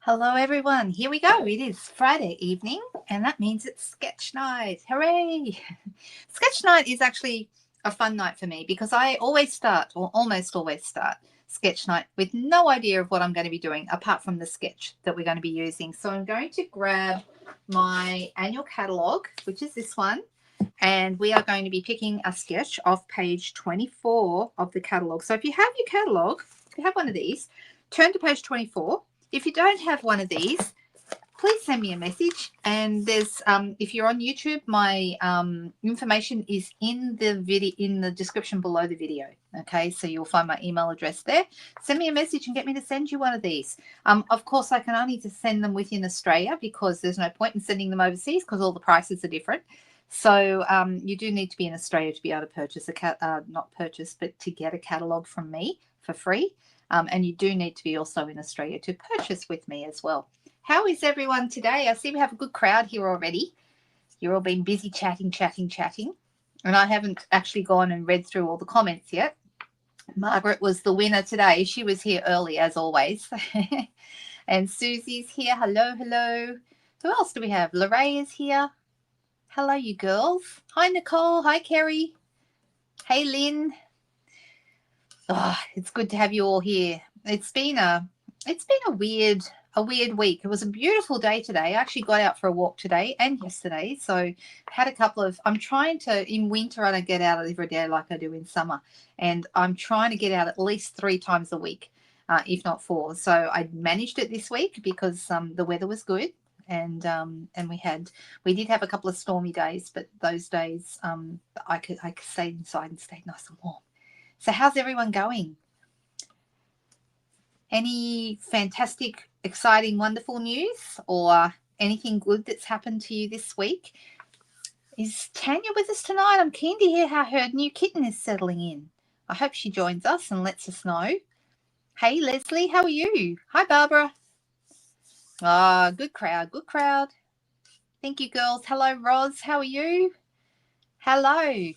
Hello everyone, here we go. It is Friday evening and that means it's sketch night. Hooray! Sketch night is actually a fun night for me because I always start, or almost always start, sketch night with no idea of what I'm going to be doing apart from the sketch that we're going to be using. So I'm going to grab my annual catalogue, which is this one, and we are going to be picking a sketch off page 24 of the catalogue. So if you have your catalogue, if you have one of these, turn to page 24. If you don't have one of these, please send me a message. And there's, if you're on YouTube, my information is in the video, in the description below the video. Okay, so you'll find my email address there. Send me a message and get me to send you one of these. Of course, I can only just send them within Australia because there's no point in sending them overseas because all the prices are different. So you do need to be in Australia to be able to purchase not purchase, but to get a catalogue from me for free. And you do need to be also in Australia to purchase with me as well. How is everyone today? I see we have a good crowd here already. You're all been busy chatting. And I haven't actually gone and read through all the comments yet. Margaret was the winner today. She was here early as always. And Susie's here. Hello. Who else do we have? Lorraine is here. Hello, you girls. Hi, Nicole. Hi, Kerry. Hey, Lynn. Oh, it's good to have you all here. It's been a weird week. It was a beautiful day today. I actually got out for a walk today and yesterday. So had a couple of, I'm trying to, in winter, I don't get out every day like I do in summer. And I'm trying to get out at least 3 times a week, if not 4. So I managed it this week because the weather was good. And we did have a couple of stormy days, but those days I could stay inside and stay nice and warm. So how's everyone going? Any fantastic, exciting, wonderful news or anything good that's happened to you this week? Is Tanya with us tonight? I'm keen to hear how her new kitten is settling in. I hope she joins us and lets us know. Hey, Leslie, how are you? Hi, Barbara. Ah, good crowd. Thank you, girls. Hello, Roz. How are you? Hello.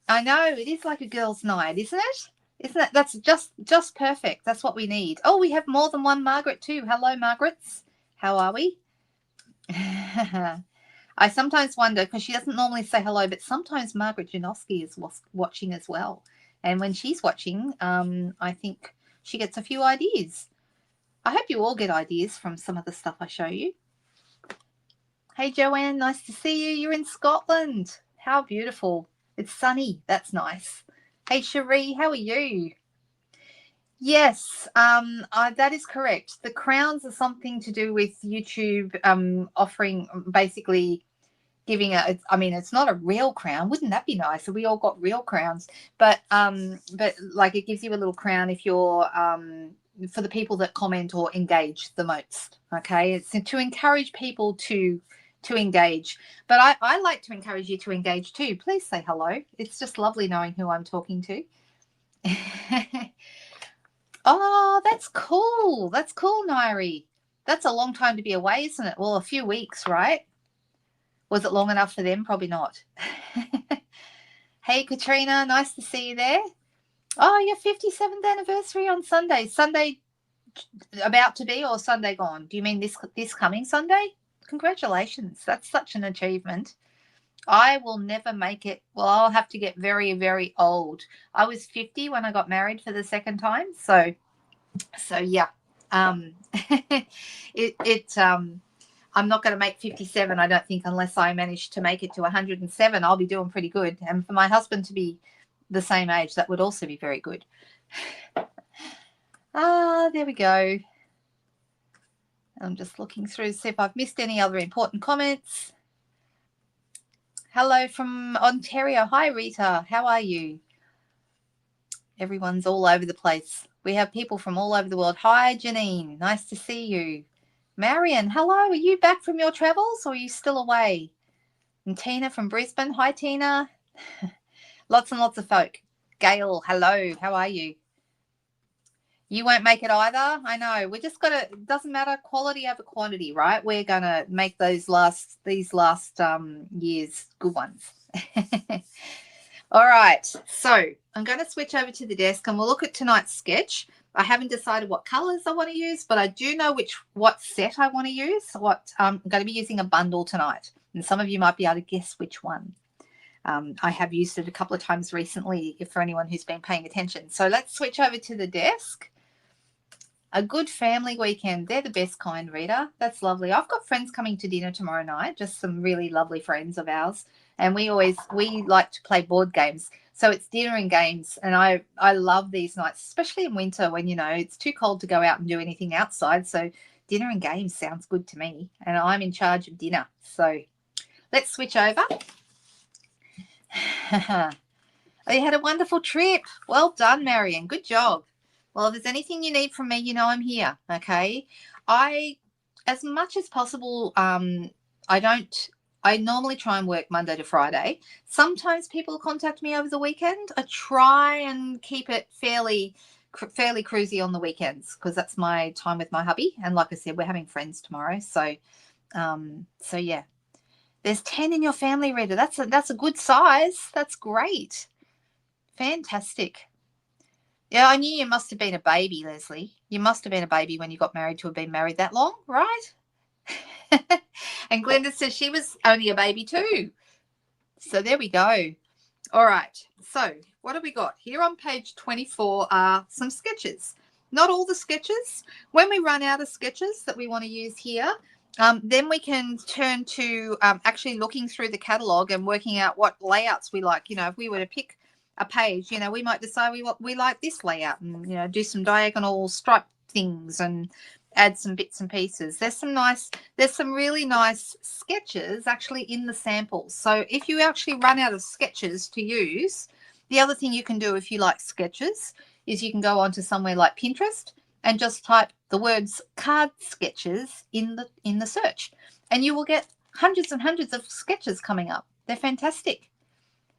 I know, it is like a girls' night, isn't it? Isn't it? That's just perfect. That's what we need. Oh, we have more than one Margaret too. Hello, Margarets. How are we? I sometimes wonder, because she doesn't normally say hello, but sometimes Margaret Janowski is watching as well. And when she's watching, I think she gets a few ideas. I hope you all get ideas from some of the stuff I show you. Hey, Joanne, nice to see you. You're in Scotland. How beautiful. It's sunny. That's nice. Hey, Cherie, how are you? Yes, that is correct. The crowns are something to do with YouTube offering, basically giving it's not a real crown. Wouldn't that be nice if we all got real crowns? But like it gives you a little crown if you're for the people that comment or engage the most. Okay, it's to encourage people to engage, but I like to encourage you to engage too. Please say hello. It's just lovely knowing who I'm talking to. Oh, that's cool, Nairi. That's a long time to be away, isn't it? Well, a few weeks, right? Was it long enough for them? Probably not. Hey, Katrina, nice to see you there. Oh, your 57th anniversary on Sunday. Sunday about to be or Sunday gone? Do you mean this coming Sunday? Congratulations. That's such an achievement. I will never make it. Well, I'll have to get very, very old. I was 50 when I got married for the second time. So yeah. I'm not going to make 57, I don't think, unless I manage to make it to 107. I'll be doing pretty good. And for my husband to be the same age, that would also be very good. There we go. I'm just looking through to see if I've missed any other important comments. Hello from Ontario. Hi, Rita. How are you? Everyone's all over the place. We have people from all over the world. Hi, Janine. Nice to see you. Marion, hello. Are you back from your travels or are you still away? And Tina from Brisbane. Hi, Tina. Lots and lots of folk. Gail, hello. How are you? You won't make it either. I know. We just got to, it doesn't matter, quality over quantity, right? We're going to make these last years good ones. All right. So I'm going to switch over to the desk and we'll look at tonight's sketch. I haven't decided what colors I want to use, but I do know what set I want to use. I'm going to be using a bundle tonight, and some of you might be able to guess which one. I have used it a couple of times recently, for anyone who's been paying attention. So let's switch over to the desk. A good family weekend. They're the best kind, Rita. That's lovely. I've got friends coming to dinner tomorrow night, just some really lovely friends of ours. And we like to play board games. So it's dinner and games. And I love these nights, especially in winter when, it's too cold to go out and do anything outside. So dinner and games sounds good to me. And I'm in charge of dinner. So let's switch over. You had a wonderful trip. Well done, Marion. Good job. Well, if there's anything you need from me, I'm here. Okay. As much as possible, I normally try and work Monday to Friday. Sometimes people contact me over the weekend. I try and keep it fairly cruisy on the weekends because that's my time with my hubby. And like I said, we're having friends tomorrow. So yeah. There's 10 in your family, Rita. That's a good size. That's great. Fantastic. Yeah, I knew you must have been a baby, Leslie. You must have been a baby when you got married to have been married that long, right? And Glenda says she was only a baby too. So there we go. All right. So what have we got? Here on page 24 are some sketches. Not all the sketches. When we run out of sketches that we want to use here, then we can turn to actually looking through the catalogue and working out what layouts we like. If we were to pick a page, we might decide we like this layout and, do some diagonal stripe things and add some bits and pieces. There's some really nice sketches actually in the samples. So if you actually run out of sketches to use, the other thing you can do if you like sketches is you can go onto somewhere like Pinterest and just type the words card sketches in the search, and you will get hundreds and hundreds of sketches coming up. They're fantastic.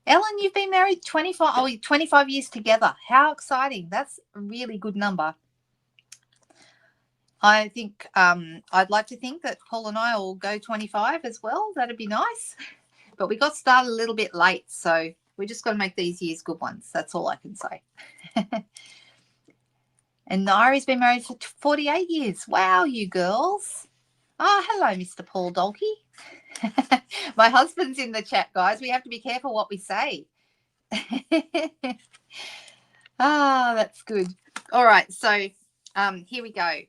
Ellen, you've been married 25 years together. How exciting. That's a really good number. I think I'd like to think that Paul and I will go 25 as well. That'd be nice. But we got started a little bit late, so we just got to make these years good ones. That's all I can say. And Nairi's been married for 48 years. Wow, you girls. Oh, hello, Mr. Paul Dolkey. My husband's in the chat, guys. We have to be careful what we say. That's good. All right, so here we go.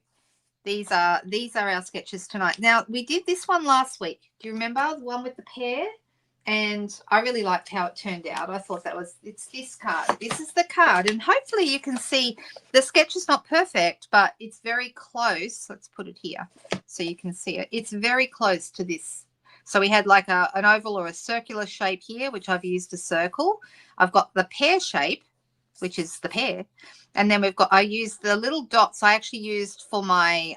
These are our sketches tonight. Now, we did this one last week. Do you remember the one with the pear? And I really liked how it turned out. I thought it's this card. This is the card. And hopefully you can see the sketch is not perfect, but it's very close. Let's put it here so you can see it. It's very close to this. So we had like an oval or a circular shape here, which I've used a circle. I've got the pear shape, which is the pear. And then I used the little dots I actually used for my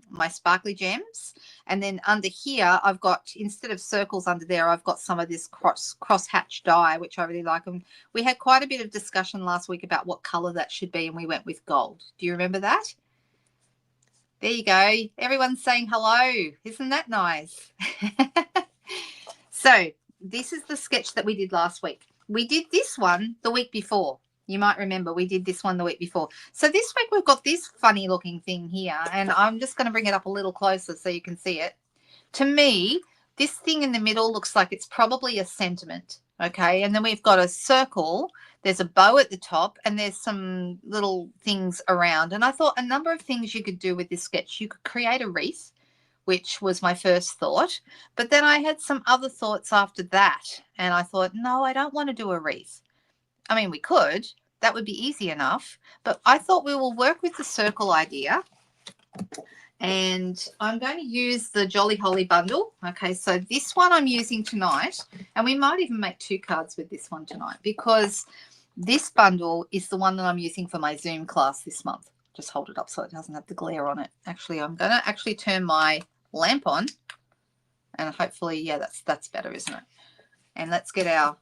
my sparkly gems. And then under here, I've got, instead of circles under there, I've got some of this cross-hatch dye, which I really like. And we had quite a bit of discussion last week about what color that should be, and we went with gold. Do you remember that? There you go. Everyone's saying hello. Isn't that nice? So this is the sketch that we did last week. We did this one the week before. You might remember we did this one the week before. So this week we've got this funny looking thing here, and I'm just going to bring it up a little closer so you can see it. To me, this thing in the middle looks like it's probably a sentiment, okay? And then we've got a circle. There's a bow at the top, and there's some little things around. And I thought a number of things you could do with this sketch. You could create a wreath, which was my first thought. But then I had some other thoughts after that, and I thought, no, I don't want to do a wreath. I mean, we could. That would be easy enough. But I thought we will work with the circle idea. And I'm going to use the Jolly Holly bundle. Okay, so this one I'm using tonight. And we might even make 2 cards with this one tonight, because this bundle is the one that I'm using for my Zoom class this month. Just hold it up so it doesn't have the glare on it. Actually, I'm going to actually turn my lamp on. And hopefully, yeah, that's better, isn't it? And let's get our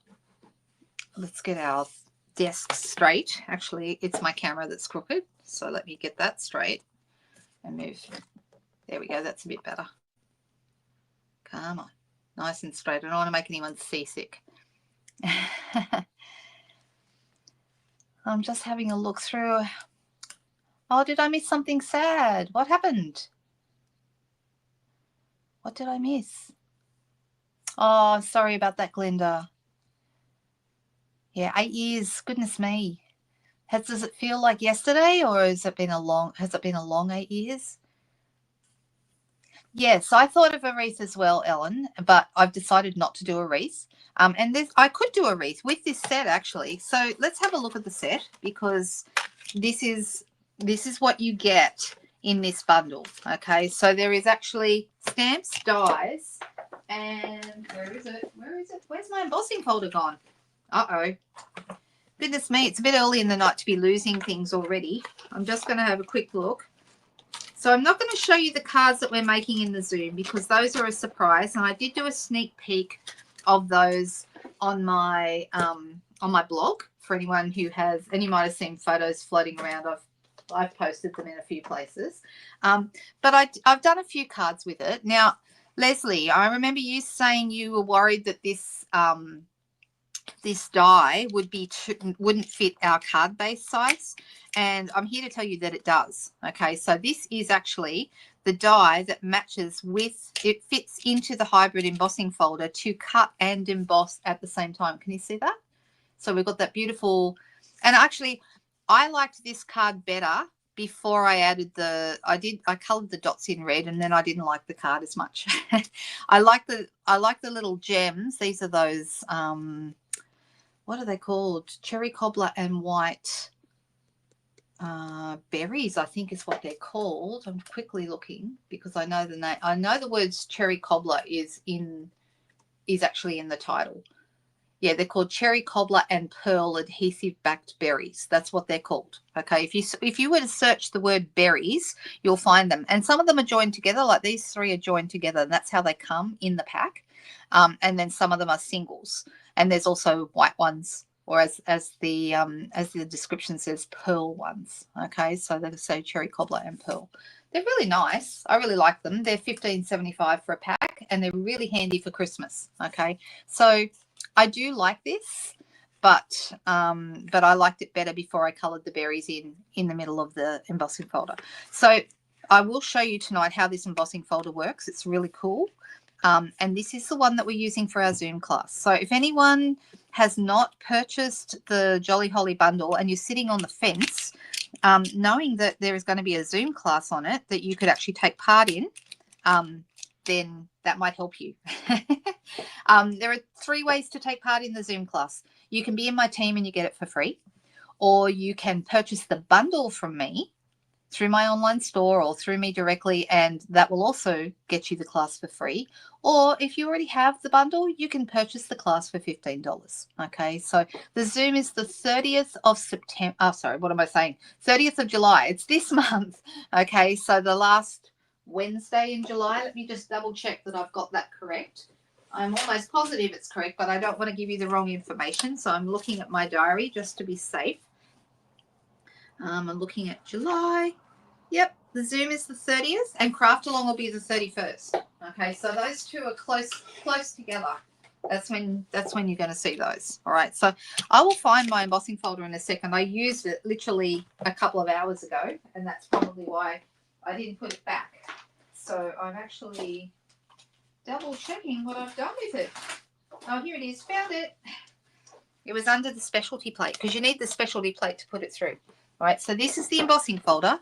desk straight. Actually, it's my camera that's crooked, so let me get that straight and move. There we go. That's a bit better. Come on, nice and straight. I don't want to make anyone seasick. I'm just having a look through. Oh, did I miss something sad? What happened? What did I miss? Oh, sorry about that, Glenda. Yeah, 8 years. Goodness me. Does it feel like yesterday, or has it been a long 8 years? Yes, I thought of a wreath as well, Ellen, but I've decided not to do a wreath. And I could do a wreath with this set actually. So let's have a look at the set, because this is what you get in this bundle. Okay, so there is actually stamps, dies, and where is it? Where's my embossing folder gone? Uh-oh. Goodness me, it's a bit early in the night to be losing things already. I'm just going to have a quick look. So I'm not going to show you the cards that we're making in the Zoom, because those are a surprise. And I did do a sneak peek of those on my blog for anyone who has, and you might have seen photos floating around. I've posted them in a few places. But I've done a few cards with it. Now, Leslie, I remember you saying you were worried that this die wouldn't fit our card base size, and I'm here to tell you that it does. Okay, so this is actually the die that matches with, it fits into the hybrid embossing folder to cut and emboss at the same time. Can you see that? So we've got that beautiful, and actually I liked this card better before I added I colored the dots in red, and then I didn't like the card as much. I like the little gems. These are those what are they called? Cherry cobbler and white berries, I think is what they're called. I'm quickly looking because I know the name. I know the words cherry cobbler is actually in the title. Yeah, they're called cherry cobbler and pearl adhesive backed berries. That's what they're called. Okay, if you were to search the word berries, you'll find them, and some of them are joined together. Like these three are joined together, and that's how they come in the pack. And then some of them are singles, and there's also white ones, or as the description says, pearl ones. Okay, so they say cherry cobbler and pearl. They're really nice. I really like them. They're $15.75 for a pack, and they're really handy for Christmas. Okay, so I do like this, but I liked it better before I coloured the berries in the middle of the embossing folder. So I will show you tonight how this embossing folder works. It's really cool. And this is the one that we're using for our Zoom class. So if anyone has not purchased the Jolly Holly bundle and you're sitting on the fence, knowing that there is going to be a Zoom class on it that you could actually take part in, then that might help you. There are 3 ways to take part in the Zoom class. You can be in my team and you get it for free, or you can purchase the bundle from me through my online store or through me directly, and that will also get you the class for free. Or if you already have the bundle, you can purchase the class for $15. Okay, so the Zoom is the 30th of September. Oh, sorry, what am I saying? 30th of July. It's this month. Okay, so the last Wednesday in July. Let me just double check that I've got that correct. I'm almost positive it's correct, but I don't want to give you the wrong information. So I'm looking at my diary just to be safe. I'm looking at July. Yep, the Zoom is the 30th and Craft Along will be the 31st. Okay, so those two are close together. That's when you're going to see those. All right, so I will find my embossing folder in a second. I used it literally a couple of hours ago, and that's probably why I didn't put it back. So I'm actually double checking what I've done with it. Oh, here it is. Found it. It was under the specialty plate because you need the specialty plate to put it through. All right, so this is the embossing folder.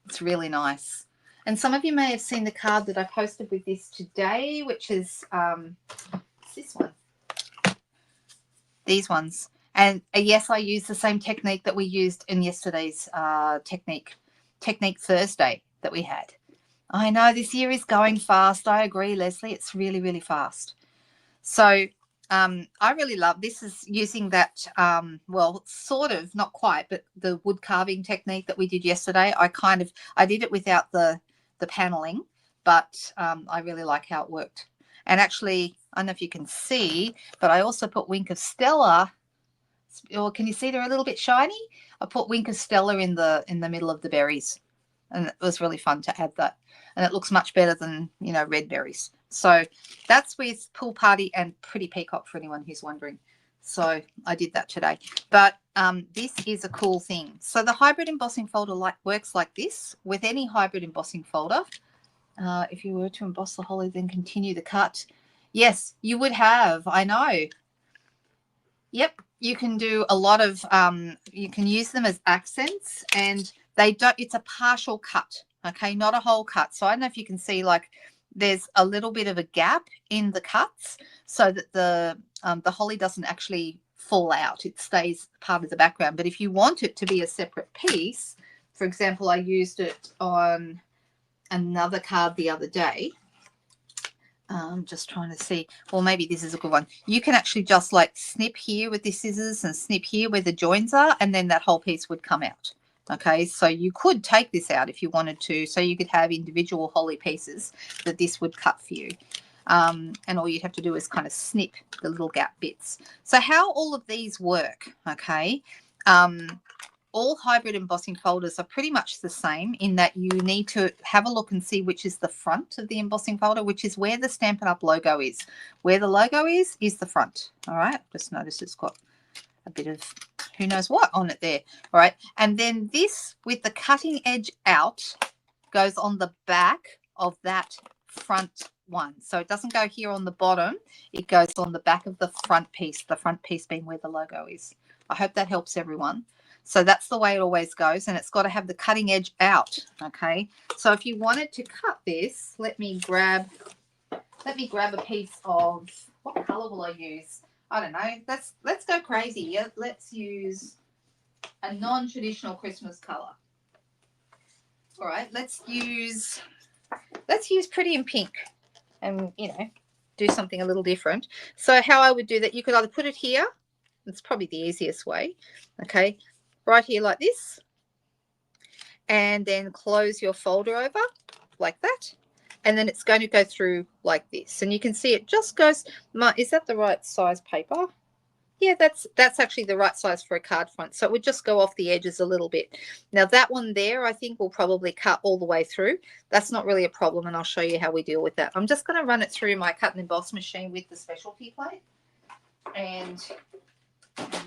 It's really nice. And some of you may have seen the card that I posted with this today, which is this one. These ones. And yes, I used the same technique that we used in yesterday's Technique Thursday that we had. I know this year is going fast. I agree, Leslie. It's really, really fast. So I really love this. Is using that, well, sort of, not quite, but the wood carving technique that we did yesterday. I did it without the paneling, but I really like how it worked. And actually, I don't know if you can see, but I also put Wink of Stella. Or can you see they're a little bit shiny? I put Wink of Stella in the middle of the berries, and it was really fun to add that. And it looks much better than, red berries. So that's with Pool Party and Pretty Peacock for anyone who's wondering. So I did that today. But this is a cool thing. So the hybrid embossing folder works like this with any hybrid embossing folder. If you were to emboss the holly, then continue the cut. Yes, you would have. I know. Yep, you can do a lot of, you can use them as accents, and they don't, it's a partial cut, okay, not a whole cut. So I don't know if you can see, like, there's a little bit of a gap in the cuts so that the holly doesn't actually fall out. It stays part of the background. But if you want it to be a separate piece, for example, I used it on another card the other day. Just trying to see, well, maybe this is a good one. You can actually just like snip here with the scissors and snip here where the joins are, and then that whole piece would come out. Okay, so you could take this out if you wanted to, so you could have individual holly pieces that this would cut for you. And all you'd have to do is kind of snip the little gap bits. So how all of these work, okay, all hybrid embossing folders are pretty much the same in that you need to have a look and see which is the front of the embossing folder, which is where the Stampin' Up! Logo is. Where the logo is the front. All right, just notice it's got a bit of who knows what on it there. All right, and then this with the cutting edge out goes on the back of that front one. So it doesn't go here on the bottom, it goes on the back of the front piece being where the logo is. I hope that helps everyone. So that's the way it always goes, and it's got to have the cutting edge out, okay? So if you wanted to cut this, let me grab a piece of, what color will I use? I don't know. Let's go crazy. Yeah, let's use a non-traditional Christmas color. All right, let's use pretty in pink, and you know, do something a little different. So how I would do that, you could either put it here. It's probably the easiest way. Okay, right here like this, and then close your folder over like that, and then it's going to go through like this, and you can see it just goes. Is that the right size paper? Yeah, that's actually the right size for a card front. So it would just go off the edges a little bit. Now that one there, I think will probably cut all the way through. That's not really a problem, and I'll show you how we deal with that. I'm just going to run it through my cut and emboss machine with the specialty plate, and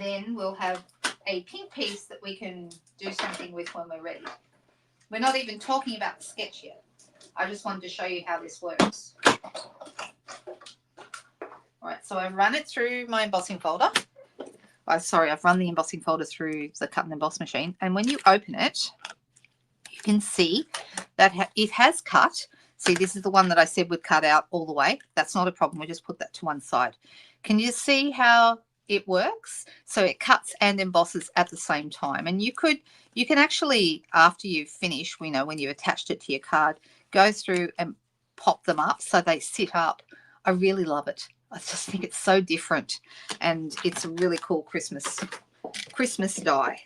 then we'll have a pink piece that we can do something with when we're ready. We're not even talking about the sketch yet. I just wanted to show you how this works. All right, so I've run it through my embossing folder. I've run the embossing folder through the cut and emboss machine. And when you open it, you can see that it has cut. See, this is the one that I said would cut out all the way. That's not a problem. We just put that to one side. Can you see how it works? So it cuts and embosses at the same time. And you can actually, after you finish, when you attached it to your card, go through and pop them up so they sit up. I really love it. I just think it's so different, and it's a really cool Christmas die.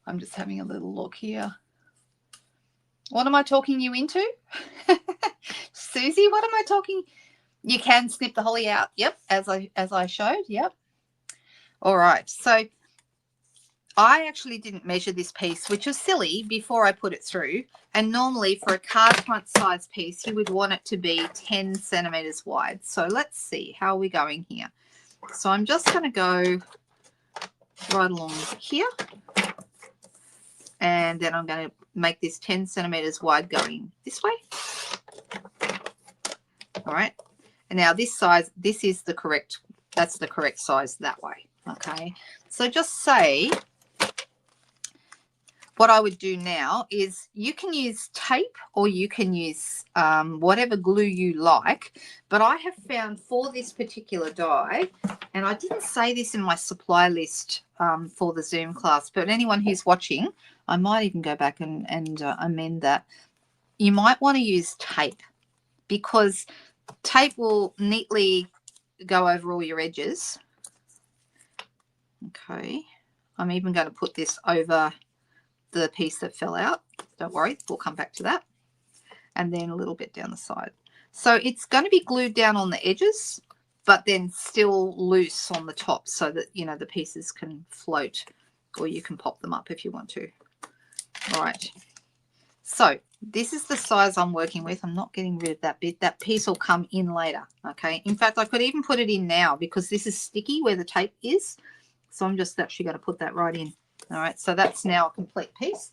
I'm just having a little look here. What am I talking you into? Susie, what am I talking? You can snip the holly out. Yep, as I showed. Yep. All right. So I actually didn't measure this piece, which was silly, before I put it through. And normally for a card front size piece, you would want it to be 10 centimeters wide. So let's see, how are we going here? So I'm just going to go right along here. And then I'm going to make this 10 centimeters wide going this way. All right. And now this size, that's the correct size that way. Okay. So just say, what I would do now is you can use tape or you can use whatever glue you like. But I have found for this particular die, and I didn't say this in my supply list for the Zoom class, but anyone who's watching, I might even go back and amend that. You might want to use tape, because tape will neatly go over all your edges. Okay. I'm even going to put this over the piece that fell out. Don't worry, we'll come back to that. And then a little bit down the side. So it's going to be glued down on the edges, but then still loose on the top, so that the pieces can float, or you can pop them up if you want to. All right. So This is the size I'm working with. I'm not getting rid of that bit. That piece will come in later, okay? In fact, I could even put it in now because this is sticky where the tape is. So I'm just actually going to put that right in. All right, so that's now a complete piece.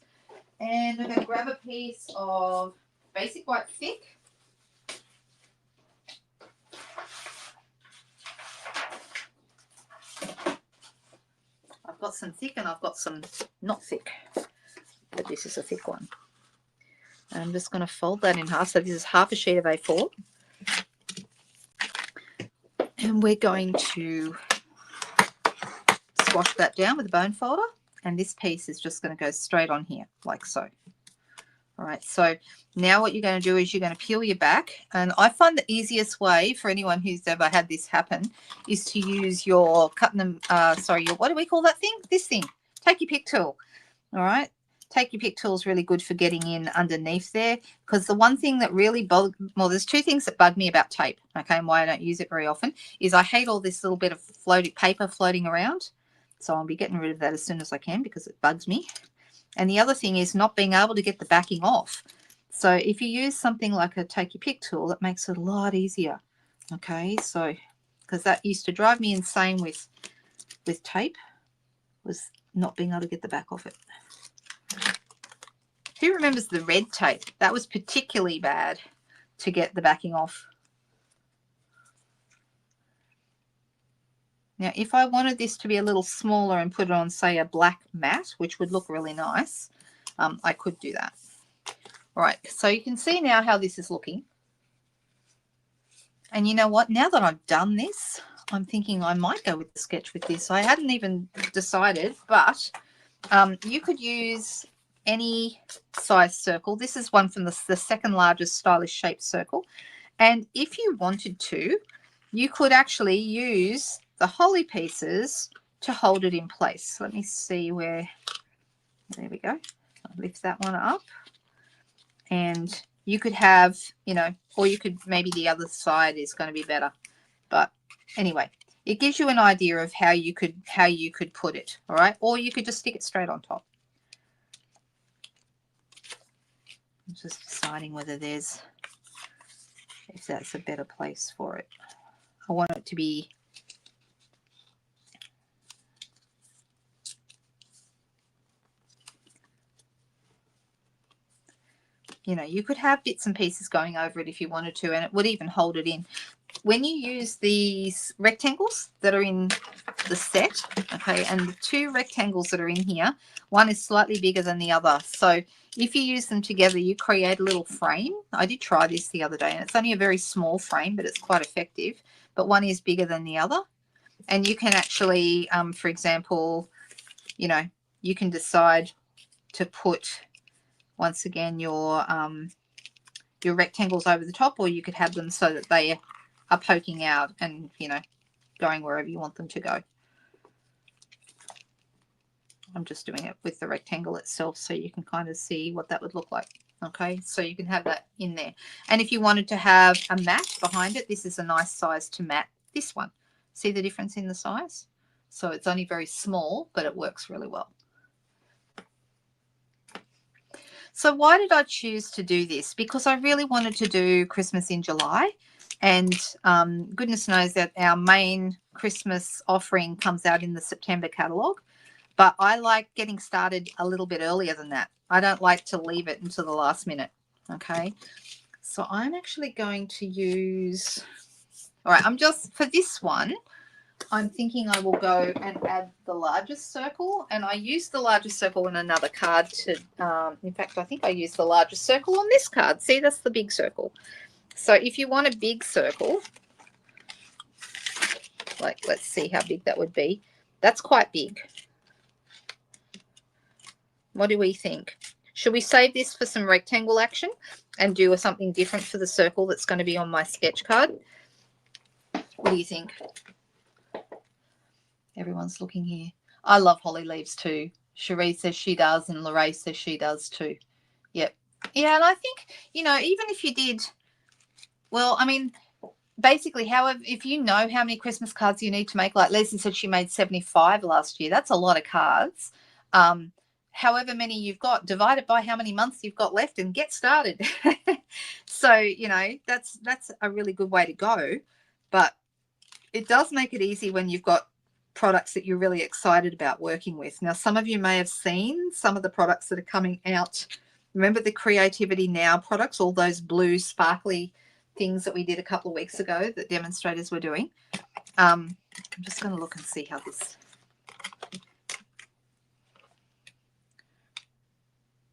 And we're going to grab a piece of basic white thick. I've got some thick and I've got some not thick, but this is a thick one. I'm just going to fold that in half. So this is half a sheet of A4. And we're going to squash that down with a bone folder. And this piece is just going to go straight on here, like so. All right, so now what you're going to do is you're going to peel your back. And I find the easiest way for anyone who's ever had this happen is to use your your, what do we call that thing? This thing. Take your pick tool. All right. Take your pick tool is really good for getting in underneath there, because the one thing that really there's two things that bug me about tape, okay, and why I don't use it very often is I hate all this little bit of paper floating around. So I'll be getting rid of that as soon as I can because it bugs me. And the other thing is not being able to get the backing off. So if you use something like a take your pick tool, it makes it a lot easier. Okay, so because that used to drive me insane with tape, was not being able to get the back off it. Who remembers the red tape? That was particularly bad to get the backing off. Now, if I wanted this to be a little smaller and put it on, say, a black mat, which would look really nice, I could do that. All right, so you can see now how this is looking. And you know what? Now that I've done this, I'm thinking I might go with the sketch with this. I hadn't even decided, but you could use any size circle. This is one from the second largest stylish shaped circle. And if you wanted to, you could actually use the holly pieces to hold it in place. Let me see where, there we go. I'll lift that one up. And you could have, you know, or you could, maybe the other side is going to be better. But anyway, it gives you an idea of how you could put it, all right? Or you could just stick it straight on top. I'm just deciding whether if that's a better place for it. I want it to be, you know, you could have bits and pieces going over it if you wanted to, and it would even hold it in. When you use these rectangles that are in the set, okay, and the two rectangles that are in here, one is slightly bigger than the other. So if you use them together, you create a little frame. I did try this the other day, and it's only a very small frame, but it's quite effective. But one is bigger than the other. And you can actually, for example, you know, you can decide to put, once again, your rectangles over the top, or you could have them so that they are poking out and, you know, going wherever you want them to go. I'm just doing it with the rectangle itself so you can kind of see what that would look like. Okay, so you can have that in there. And if you wanted to have a mat behind it, this is a nice size to mat this one. See the difference in the size? So it's only very small, but it works really well. So why did I choose to do this? Because I really wanted to do Christmas in July. And goodness knows that our main Christmas offering comes out in the September catalogue. But I like getting started a little bit earlier than that. I don't like to leave it until the last minute. Okay. So I'm actually going to use, all right, for this one, I'm thinking I will go and add the largest circle. And I used the largest circle in another card to, in fact, I think I used the largest circle on this card. See, that's the big circle. So if you want a big circle, like, let's see how big that would be. That's quite big. What do we think? Should we save this for some rectangle action and do something different for the circle that's going to be on my sketch card? What do you think? Everyone's looking here. I love holly leaves too. Cherie says she does, and Lorraine says she does too. Yep. Yeah, and I think, you know, even if you did, well, I mean, basically, however, if you know how many Christmas cards you need to make, like Leslie said she made 75 last year, that's a lot of cards. however many you've got, divide it by how many months you've got left and get started. So, you know, that's a really good way to go. But it does make it easy when you've got products that you're really excited about working with. Now, some of you may have seen some of the products that are coming out. Remember the Creativity Now products, all those blue sparkly things that we did a couple of weeks ago that demonstrators were doing. I'm just going to look and see how this...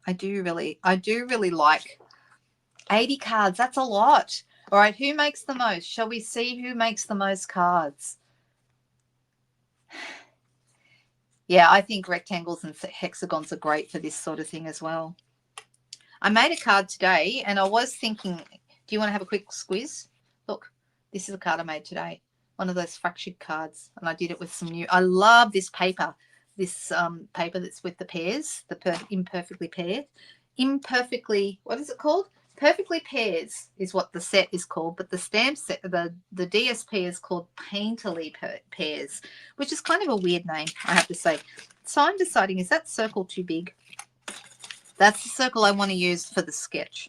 I do really like 80 cards. That's a lot. All right, who makes the most? Shall we see who makes the most cards? Yeah, I think rectangles and hexagons are great for this sort of thing as well. I made a card today and I was thinking, do you want to have a quick squiz? Look, this is a card I made today. One of those fractured cards. And I did it with some new... I love this paper. This paper that's with the pairs, the imperfectly paired. Imperfectly, what is it called? Perfectly Pairs is what the set is called, but the stamp set, the DSP is called Painterly Pairs, which is kind of a weird name, I have to say. So I'm deciding, is that circle too big? That's the circle I want to use for the sketch.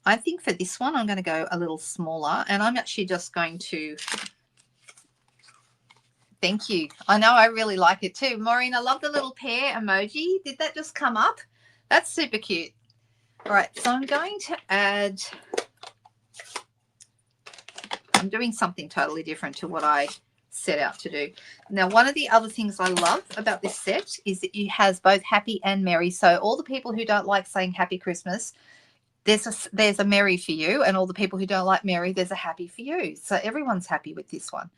I think for this one, I'm going to go a little smaller, and I'm actually just going to... Thank you. I know I really like it too. Maureen, I love the little pear emoji. Did that just come up? That's super cute. All right, so I'm going to add... I'm doing something totally different to what I set out to do. Now, one of the other things I love about this set is that it has both happy and merry. So all the people who don't like saying Happy Christmas, there's a merry for you, and all the people who don't like merry, there's a happy for you. So everyone's happy with this one.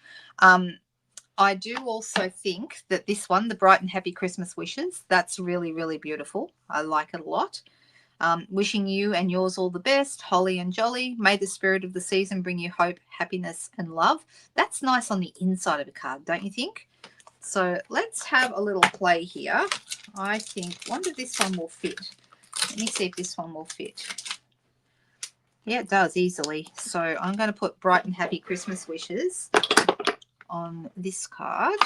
I do also think that this one, the Bright and Happy Christmas Wishes, that's really, really beautiful. I like it a lot. Wishing you and yours all the best, holly and jolly. May the spirit of the season bring you hope, happiness, and love. That's nice on the inside of a card, don't you think? So let's have a little play here. I wonder if this one will fit. Let me see if this one will fit. Yeah, it does easily. So I'm going to put Bright and Happy Christmas Wishes on this card.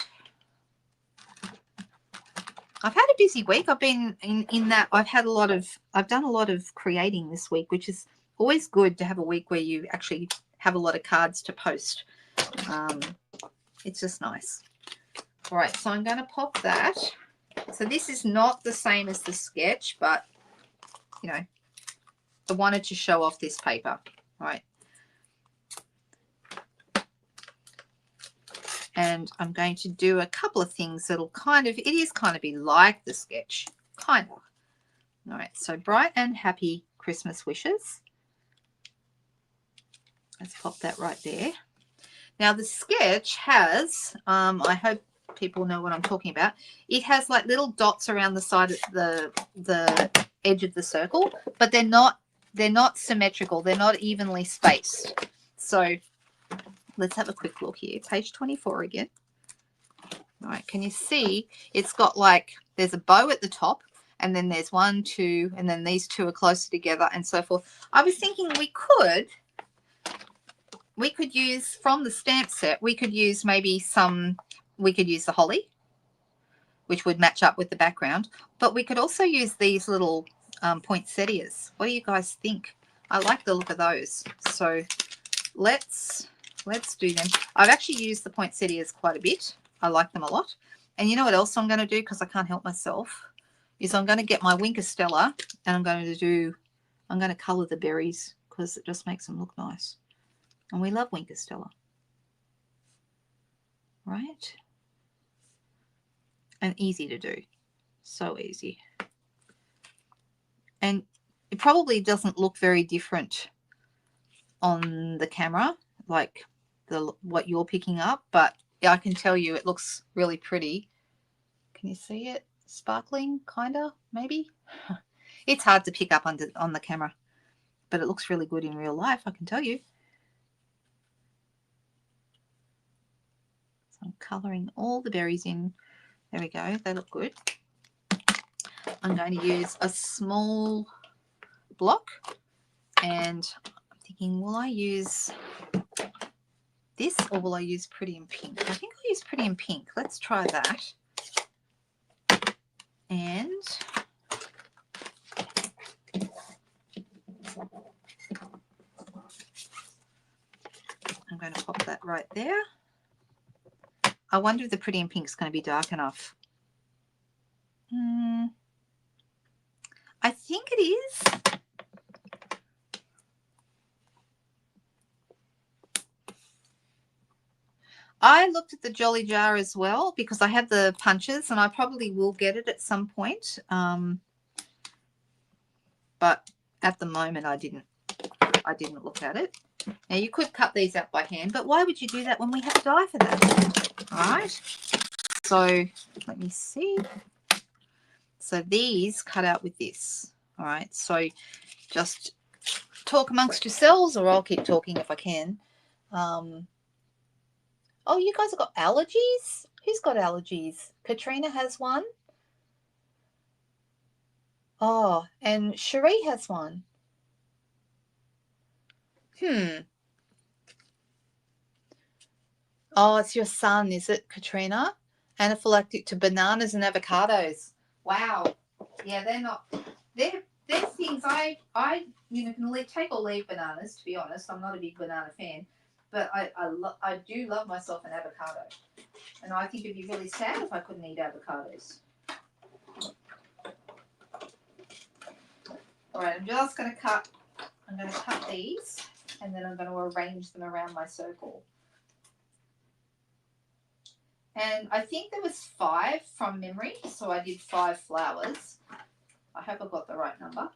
I've had a busy week. I've been in that I've done a lot of creating this week, which is always good to have a week where you actually have a lot of cards to post. It's just nice. All right, so I'm going to pop that. So this is not the same as the sketch, but you know, I wanted to show off this paper. All right. And I'm going to do a couple of things that'll it is kind of be like the sketch, kind of. All right, so Bright and Happy Christmas Wishes. Let's pop that right there. Now the sketch has, I hope people know what I'm talking about. It has like little dots around the side of the edge of the circle, but they're not symmetrical. They're not evenly spaced. So let's have a quick look here. Page 24 again. All right, can you see it's got like, there's a bow at the top, and then there's 1, 2, and then these two are closer together and so forth. I was thinking we could use from the stamp set, we could use maybe we could use the holly, which would match up with the background, but we could also use these little poinsettias. What do you guys think? I like the look of those. So let's do them. I've actually used the poinsettias quite a bit. I like them a lot. And you know what else I'm going to do, because I can't help myself, is I'm going to get my Winker Stella and I'm going to colour the berries because it just makes them look nice. And we love Winker Stella. Right? And easy to do. So easy. And it probably doesn't look very different on the camera, like what you're picking up, but I can tell you it looks really pretty. Can you see it sparkling, kind of, maybe? It's hard to pick up on the camera, but it looks really good in real life, I can tell you. So I'm colouring all the berries in. There we go, they look good. I'm going to use a small block, and I'm thinking, will I use this or will I use Pretty in Pink? I think I'll use Pretty in Pink. Let's try that. And going to pop that right there. I wonder if the Pretty in Pink is going to be dark enough. I think it is. I looked at the Jolly Jar as well because I have the punches and I probably will get it at some point. But at the moment I didn't look at it. Now you could cut these out by hand, but why would you do that when we have dye for that? All right. So let me see. So these cut out with this. All right. So just talk amongst yourselves, or I'll keep talking if I can. Oh, you guys have got allergies? Who's got allergies? Katrina has one. Oh, and Cherie has one. Oh, it's your son, is it, Katrina? Anaphylactic to bananas and avocados. Wow. Yeah, they're things I can take or leave bananas, to be honest. I'm not a big banana fan. But I do love myself an avocado. And I think it'd be really sad if I couldn't eat avocados. All right, I'm going to cut these, and then I'm going to arrange them around my circle. And I think there was 5 from memory, so I did 5 flowers. I hope I got the right number.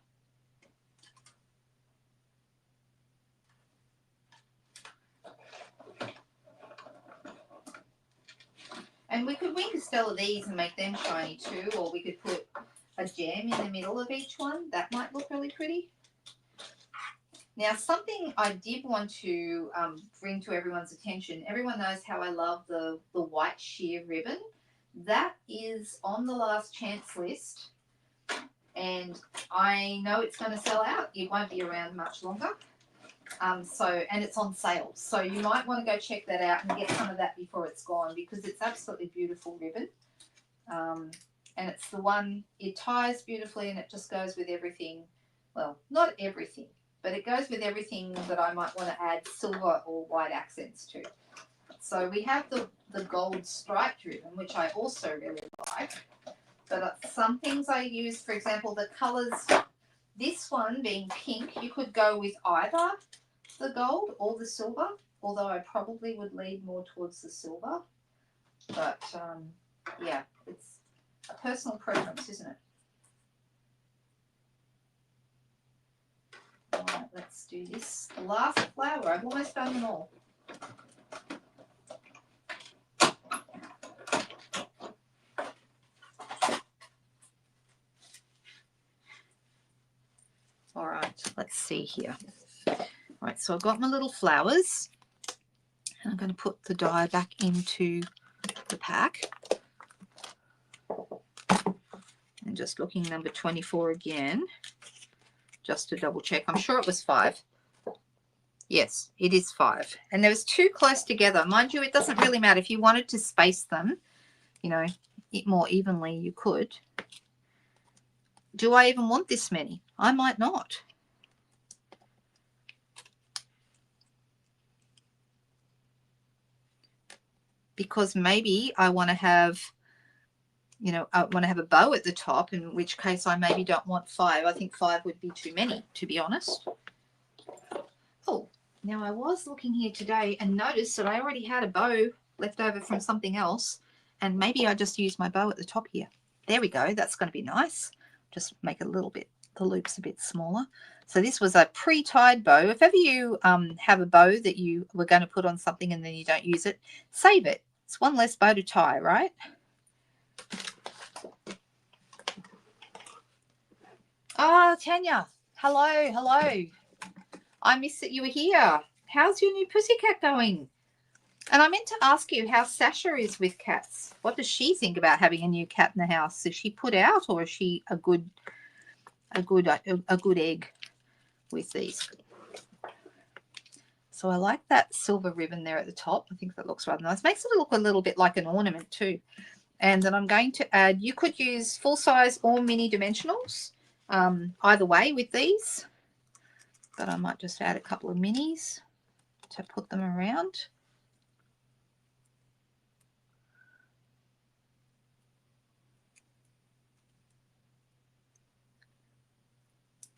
And we could wing a stell of these and make them shiny too, or we could put a gem in the middle of each one. That might look really pretty. Now, something I did want to bring to everyone's attention. Everyone knows how I love the white sheer ribbon. That is on the last chance list, and I know it's going to sell out. It won't be around much longer. And it's on sale. So you might want to go check that out and get some of that before it's gone, because it's absolutely beautiful ribbon. And it's the one, it ties beautifully and it just goes with everything. Well, not everything, but it goes with everything that I might want to add silver or white accents to. So we have the gold striped ribbon, which I also really like. But some things I use, for example, the colours, this one being pink, you could go with either the gold or the silver, although I probably would lean more towards the silver. But yeah, it's a personal preference, isn't it? All right, let's do this. The last flower. I've almost done them all. All right, let's see here. All right, so I've got my little flowers, and I'm going to put the dye back into the pack. And just looking number 24 again, just to double check. I'm sure it was 5. Yes, it is 5. And there was 2 close together. Mind you, it doesn't really matter. If you wanted to space them, you know, more evenly, you could. Do I even want this many? I might not. Because maybe I want to have, you know, I want to have a bow at the top, in which case I maybe don't want 5. I think 5 would be too many, to be honest. Oh, now I was looking here today and noticed that I already had a bow left over from something else, and maybe I just used my bow at the top here. There we go. That's going to be nice. Just make it a little bit, the loops a bit smaller. So this was a pre-tied bow. If ever you have a bow that you were going to put on something and then you don't use it, save it. It's one less bow to tie, right? Oh, Tanya. Hello, hello. I missed that you were here. How's your new pussycat going? And I meant to ask you how Sasha is with cats. What does she think about having a new cat in the house? Is she put out, or is she a good egg with these? So I like that silver ribbon there at the top. I think that looks rather nice. Makes it look a little bit like an ornament too. And then I'm going to add, you could use full size or mini dimensionals, either way with these. But I might just add a couple of minis. to put them around.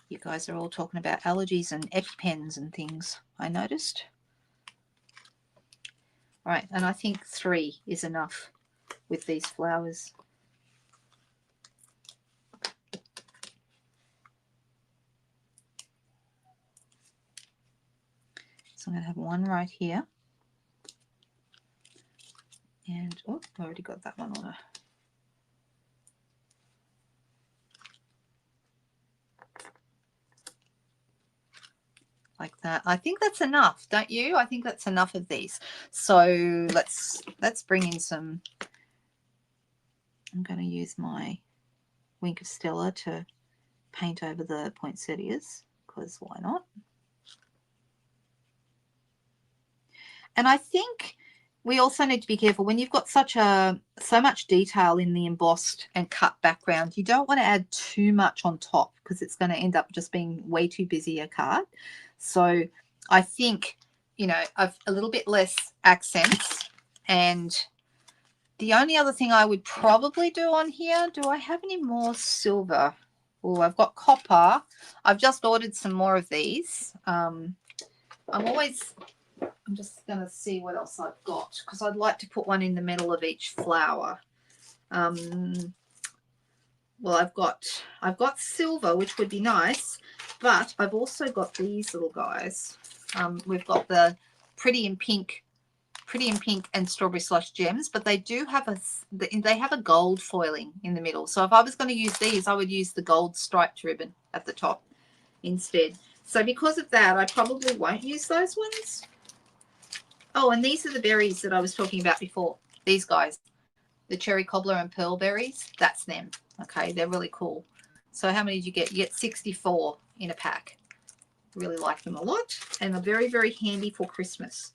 You guys are all talking about allergies and EpiPens and things, I noticed. All right, and I think 3 is enough with these flowers. So I'm going to have one right here. And, oh, I already got that one on a... like that. I think that's enough, don't you? I think that's enough of these. So let's bring in some... I'm going to use my Wink of Stella to paint over the poinsettias, because why not? And I think we also need to be careful when you've got so much detail in the embossed and cut background. You don't want to add too much on top because it's going to end up just being way too busy a card. So I think, you know, I've a little bit less accents. And the only other thing I would probably do on here, do I have any more silver? Oh, I've got copper. I've just ordered some more of these. I'm just going to see what else I've got because I'd like to put one in the middle of each flower. Well, I've got silver, which would be nice, but I've also got these little guys. We've got the Pretty in Pink and Strawberry Slush Gems, but they do have a gold foiling in the middle. So if I was going to use these, I would use the gold striped ribbon at the top instead. So because of that, I probably won't use those ones. Oh, and these are the berries that I was talking about before. These guys, the cherry cobbler and pearl berries, that's them. Okay, they're really cool. So how many did you get? You get 64 in a pack. Really like them a lot, and they're very, very handy for Christmas.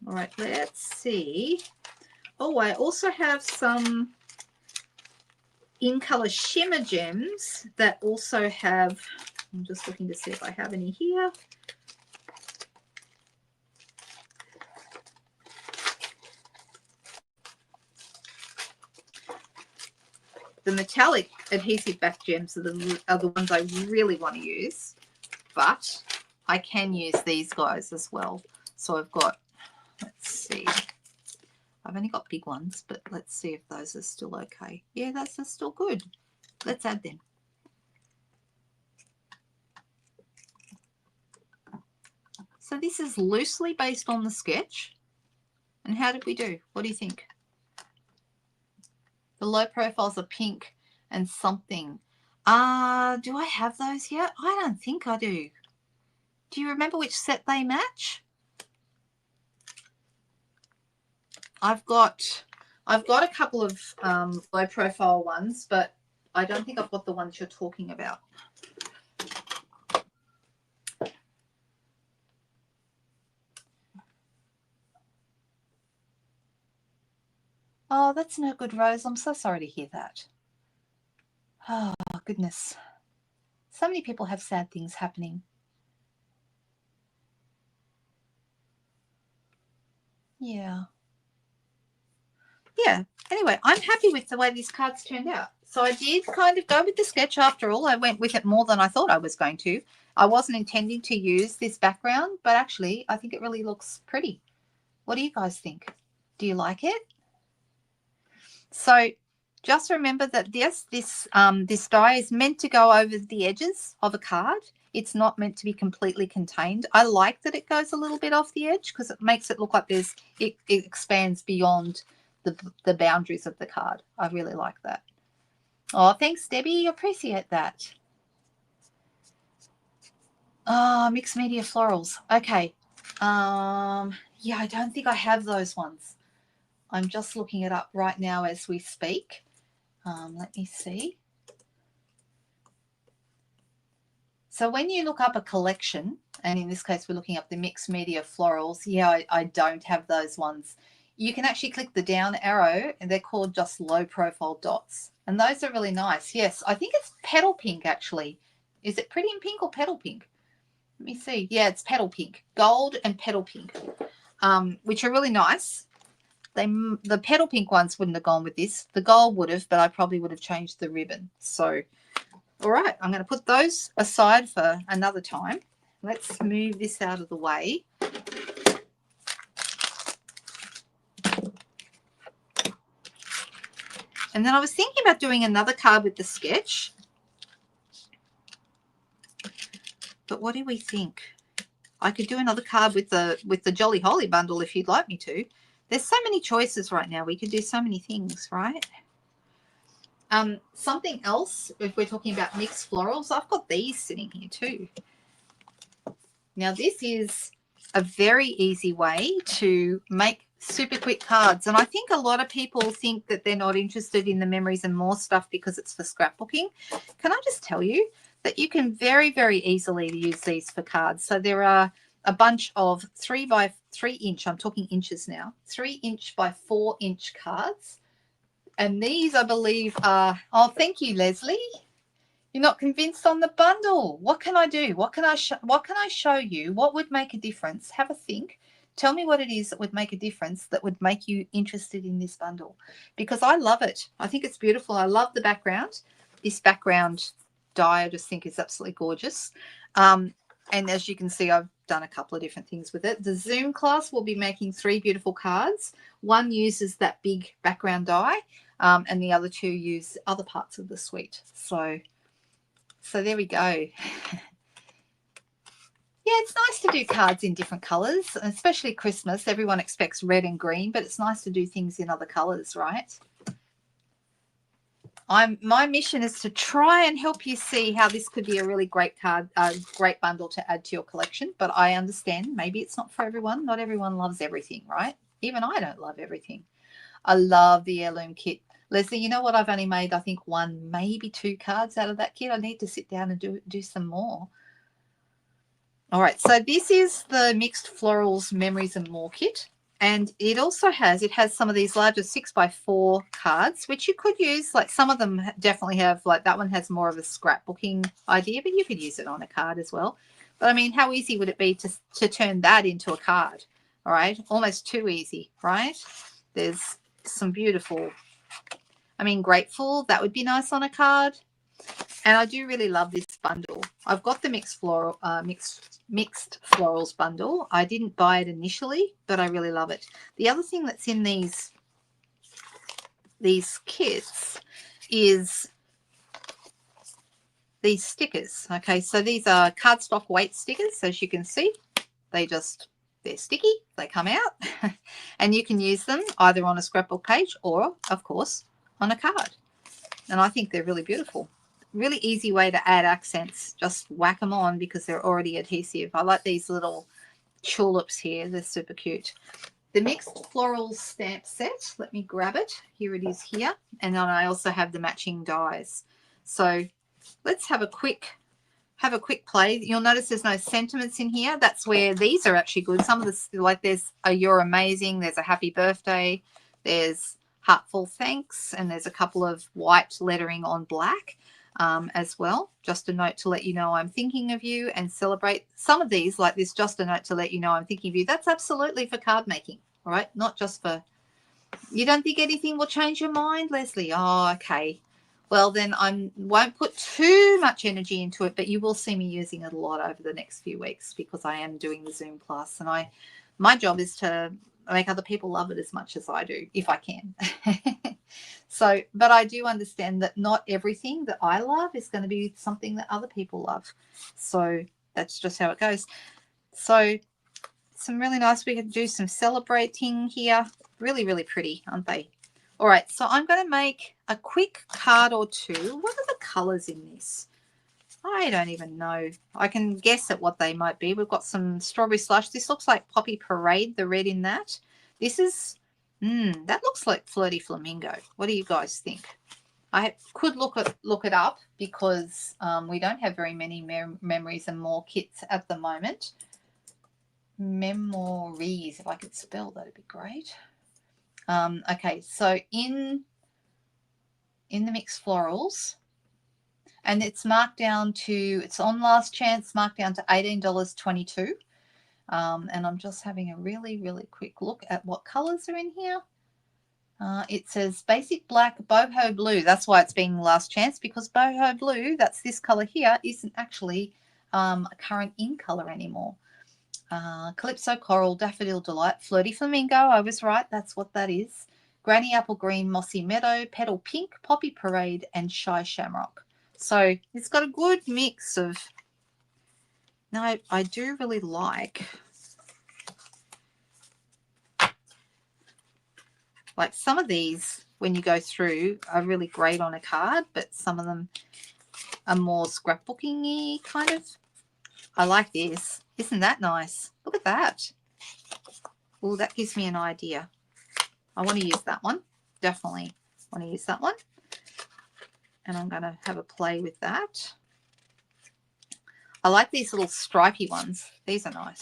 All right, let's see. Oh, I also have some in color shimmer gems that also have, I'm just looking to see if I have any here. The metallic adhesive back gems are the ones I really want to use, but I can use these guys as well. So I've got, let's see, I've only got big ones, but let's see if those are still okay. Yeah, those are still good. Let's add them. So this is loosely based on the sketch. And how did we do? What do you think? The low profiles are pink and something. Do I have those yet? I don't think I do. Do you remember which set they match? I've got a couple of low profile ones, but I don't think I've got the ones you're talking about. Oh, that's no good, Rose. I'm so sorry to hear that. Oh, goodness. So many people have sad things happening. Yeah. Yeah. Anyway, I'm happy with the way these cards turned out. So I did kind of go with the sketch after all. I went with it more than I thought I was going to. I wasn't intending to use this background, but actually I think it really looks pretty. What do you guys think? Do you like it? So just remember that this die is meant to go over the edges of a card. It's not meant to be completely contained. I like that it goes a little bit off the edge because it makes it look like it expands beyond the boundaries of the card. I really like that. Oh, thanks, Debbie. Appreciate that. Oh, mixed media florals. Okay. Yeah, I don't think I have those ones. I'm just looking it up right now as we speak. Let me see. So when you look up a collection, and in this case we're looking up the mixed media florals, yeah, I don't have those ones. You can actually click the down arrow, and they're called just low profile dots. And those are really nice. Yes, I think it's petal pink actually. Is it Pretty in Pink or petal pink? Let me see. Yeah, it's petal pink. Gold and petal pink, which are really nice. The petal pink ones wouldn't have gone with this. The gold would have, but I probably would have changed the ribbon. So, all right, I'm going to put those aside for another time. Let's move this out of the way. And then I was thinking about doing another card with the sketch. But what do we think? I could do another card with the Jolly Holly bundle if you'd like me to. There's so many choices right now. We could do so many things, right? Something else, if we're talking about mixed florals, I've got these sitting here too. Now, this is a very easy way to make super quick cards. And I think a lot of people think that they're not interested in the Memories and More stuff because it's for scrapbooking. Can I just tell you that you can very, very easily use these for cards. So there are a bunch of 3 by 3 inch, I'm talking inches now, 3 inch by 4 inch cards. And these, I believe, are, oh, thank you, Leslie. You're not convinced on the bundle. What can I do? What can I show you? What would make a difference? Have a think. Tell me what it is that would make a difference, that would make you interested in this bundle, because I love it. I think it's beautiful. I love the background. This background die I just think is absolutely gorgeous. And as you can see, I've done a couple of different things with it. The Zoom class will be making 3 beautiful cards. One uses that big background die, and the other 2 use other parts of the suite. So there we go. Yeah, it's nice to do cards in different colours, especially Christmas. Everyone expects red and green, but it's nice to do things in other colours, right? My mission is to try and help you see how this could be a really great card, great bundle to add to your collection. But I understand maybe it's not for everyone. Not everyone loves everything, right? Even I don't love everything. I love the heirloom kit. Leslie, you know what? I've only made, I think, 1, maybe 2 cards out of that kit. I need to sit down and do some more. All right, so this is the Mixed Florals Memories and More kit. And it also has some of these larger 6 by 4 cards, which you could use. Like some of them definitely have, like that one has more of a scrapbooking idea, but you could use it on a card as well. But I mean, how easy would it be to turn that into a card? All right, almost too easy, right? There's some beautiful, I mean, Grateful, that would be nice on a card. And I do really love this bundle. I've got the mixed florals bundle. I didn't buy it initially, but I really love it. The other thing that's in these kits is these stickers. Okay, so these are cardstock weight stickers, as you can see. They're sticky, they come out, and you can use them either on a scrapbook page or, of course, on a card. And I think they're really beautiful. Really easy way to add accents. Just whack them on because they're already adhesive. I like these little tulips here. They're super cute. The Mixed Florals stamp set. Let me grab it. Here it is here. And then I also have the matching dies. So let's have a quick play. You'll notice there's no sentiments in here. That's where these are actually good. Some of the, like there's a You're Amazing. There's a Happy Birthday. There's Heartful Thanks. And there's a couple of white lettering on black. As well, just a note to let you know I'm thinking of you, and celebrate. Some of these, like this, just a note to let you know I'm thinking of you. That's absolutely for card making, all right? Not just for, you don't think anything will change your mind, Leslie? Oh, okay. Well, then I won't put too much energy into it, but you will see me using it a lot over the next few weeks because I am doing the Zoom class, and my job is to make other people love it as much as I do, if I can. So, but I do understand that not everything that I love is going to be something that other people love. So that's just how it goes. So some really nice, we can do some celebrating here. Really, really pretty, aren't they? All right, so I'm going to make a quick card or 2. What are the colors in this? I don't even know. I can guess at what they might be. We've got some Strawberry Slush. This looks like Poppy Parade, the red in that. This is, that looks like Flirty Flamingo. What do you guys think? I could look it up because we don't have very many Memories and More kits at the moment. Memories, if I could spell, that'd be great. Okay, so in the Mixed Florals, And it's marked down to, it's on last chance, marked down to $18.22. And I'm just having a really, really quick look at what colors are in here. It says basic black, boho blue. That's why it's being last chance, because boho blue, that's this color here, isn't actually a current in color anymore. Calypso coral, daffodil delight, flirty flamingo. I was right. That's what that is. Granny apple green, mossy meadow, petal pink, poppy parade, and shy shamrock. So it's got a good mix of. Now I do really like some of these when you go through are really great on a card, but some of them are more scrapbooking-y kind of. I like this. Isn't that nice? Look at that. Oh, that gives me an idea. I want to use that one. Definitely want to use that one. And I'm going to have a play with that. I like these little stripy ones. These are nice.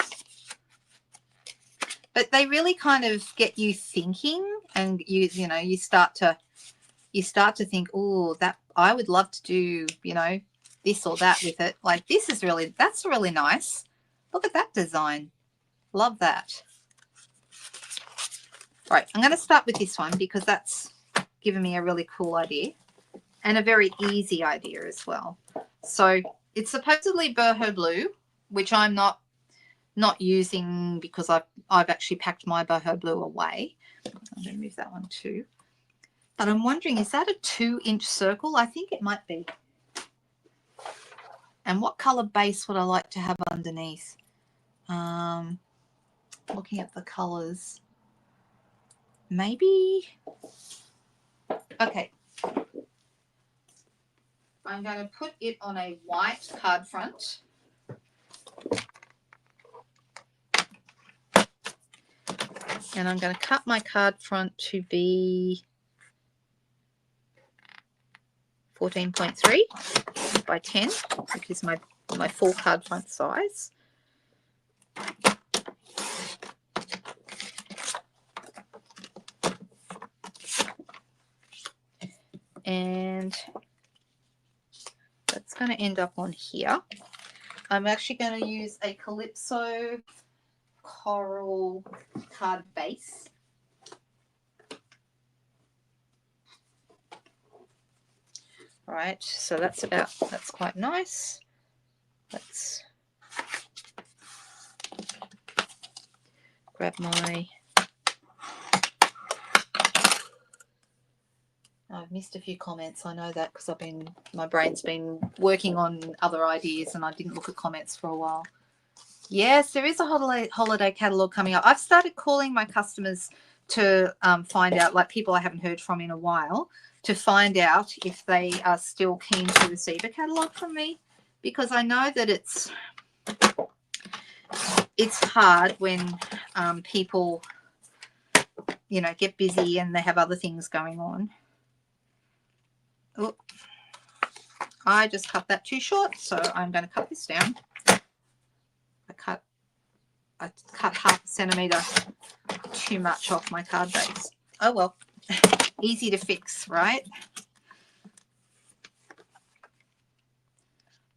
But they really kind of get you thinking, and you know, you start to think, oh, that I would love to do, you know, this or that with it. Like this is really, that's really nice. Look at that design. Love that. All right, I'm going to start with this one because that's given me a really cool idea and a very easy idea as well. So it's supposedly boho blue, which I'm not using because I've actually packed my boho blue away. I'm going to move that one too. But I'm wondering, is that a 2-inch circle? I think it might be. And what color base would I like to have underneath? Looking at the colors. Maybe. Okay. I'm going to put it on a white card front. And I'm going to cut my card front to be 14.3 by 10, which is my full card front size. And that's going to end up on here. I'm actually going to use a Calypso coral card base. All right, so that's quite nice. Let's grab my, I've missed a few comments. I know that because my brain's been working on other ideas and I didn't look at comments for a while. Yes, there is a holiday catalogue coming up. I've started calling my customers to find out, like people I haven't heard from in a while, to find out if they are still keen to receive a catalogue from me, because I know that it's hard when people, you know, get busy and they have other things going on. Oh, I just cut that too short, so I'm going to cut this down. I cut half a centimetre too much off my card base. Oh well, easy to fix, right?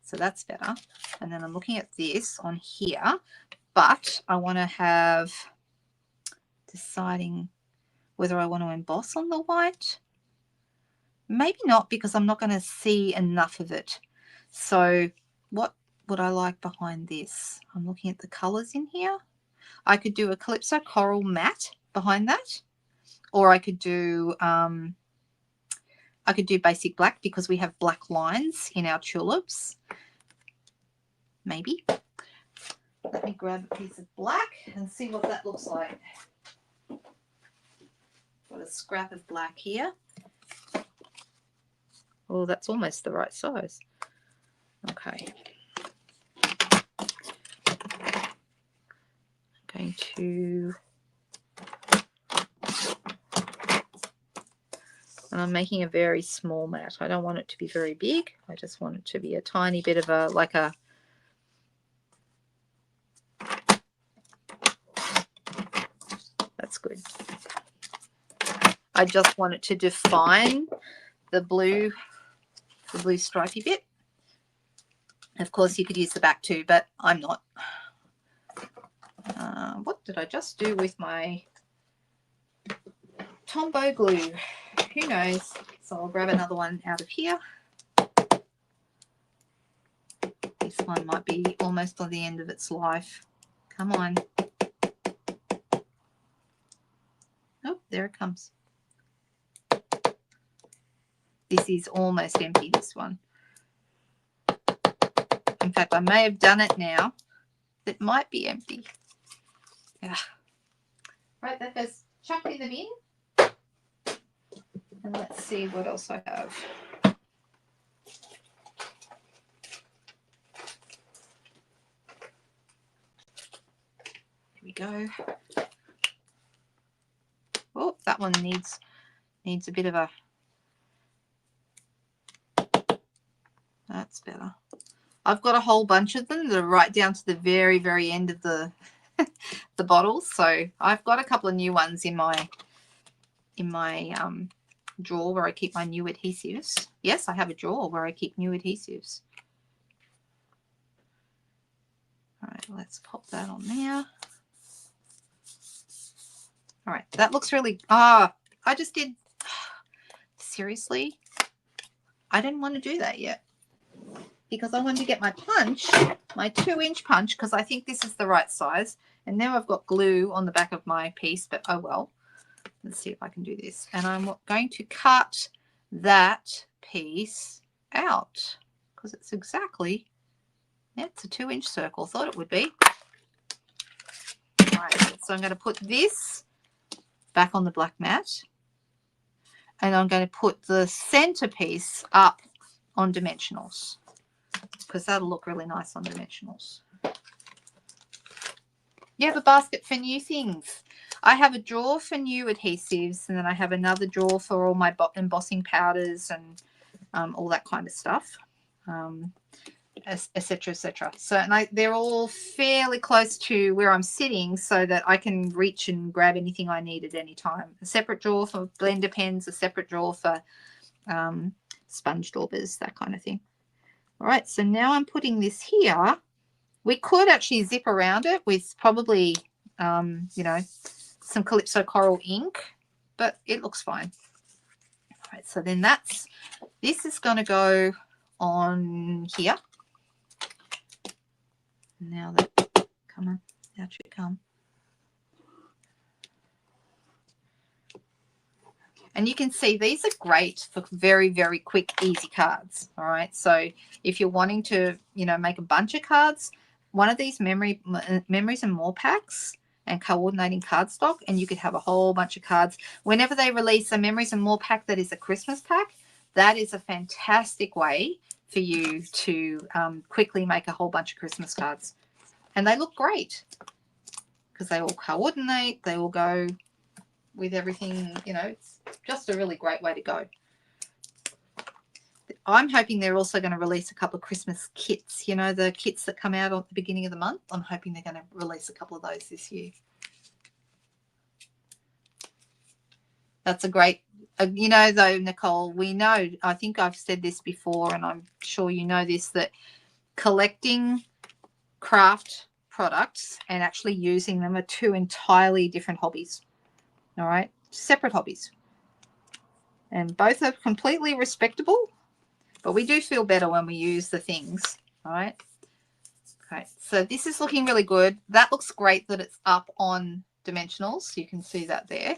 So that's better. And then I'm looking at this on here, but I want to have deciding whether I want to emboss on the white. Maybe not, because I'm not going to see enough of it. So what would I like behind this? I'm looking at the colors in here. I could do a Calypso coral matte behind that, or I could do basic black because we have black lines in our tulips. Maybe. Let me grab a piece of black and see what that looks like. Got a scrap of black here. Oh, that's almost the right size. Okay. I'm going to, and I'm making a very small mat. I don't want it to be very big. I just want it to be a tiny bit of a, like a, that's good. I just want it to define the blue stripy bit. Of course, you could use the back too, but I'm not. What did I just do with my Tombow glue? Who knows? So I'll grab another one out of here. This one might be almost on the end of its life. Come on. Oh, there it comes. This is almost empty, this one. In fact, I may have done it now. It might be empty. Yeah. Right, that goes chucked in the bin. And let's see what else I have. Here we go. Oh, that one needs a bit of a... That's better. I've got a whole bunch of them that are right down to the very, very end of the the bottles. So I've got a couple of new ones in my drawer where I keep my new adhesives. Yes, I have a drawer where I keep new adhesives. All right, let's pop that on there. All right, that looks really... I just did... Seriously? I didn't want to do that yet because I wanted to get my punch, my 2-inch punch, because I think this is the right size. And now I've got glue on the back of my piece, but oh well. Let's see if I can do this. And I'm going to cut that piece out because it's exactly... Yeah, it's a 2-inch circle. Thought it would be. All right, so I'm going to put this back on the black mat. And I'm going to put the centerpiece up on dimensionals because that'll look really nice on dimensionals. You have a basket for new things. I have a drawer for new adhesives, and then I have another drawer for all my embossing powders and all that kind of stuff, etc., etc. So, and they're all fairly close to where I'm sitting so that I can reach and grab anything I need at any time. A separate drawer for blender pens, a separate drawer for sponge daubers, that kind of thing. All right, so now I'm putting this here. We could actually zip around it with probably, you know, some Calypso Coral ink, but it looks fine. All right, so then this is going to go on here. Now that, come on, out you come. And you can see these are great for very, very quick, easy cards. All right, so if you're wanting to, you know, make a bunch of cards, one of these memories and more packs and coordinating cardstock, and you could have a whole bunch of cards. Whenever they release a memories and more pack that is a Christmas pack, that is a fantastic way for you to quickly make a whole bunch of Christmas cards. And they look great because they all coordinate, they all go with everything, you know, it's just a really great way to go. I'm hoping they're also going to release a couple of Christmas kits, you know, the kits that come out at the beginning of the month. I'm hoping they're going to release a couple of those this year. That's a great, you know, though, Nicole, we know, I think I've said this before, and I'm sure you know this, that collecting craft products and actually using them are two entirely different hobbies. All right, separate hobbies. And both are completely respectable, but we do feel better when we use the things. All right. Okay, so this is looking really good. That looks great that it's up on dimensionals. You can see that there.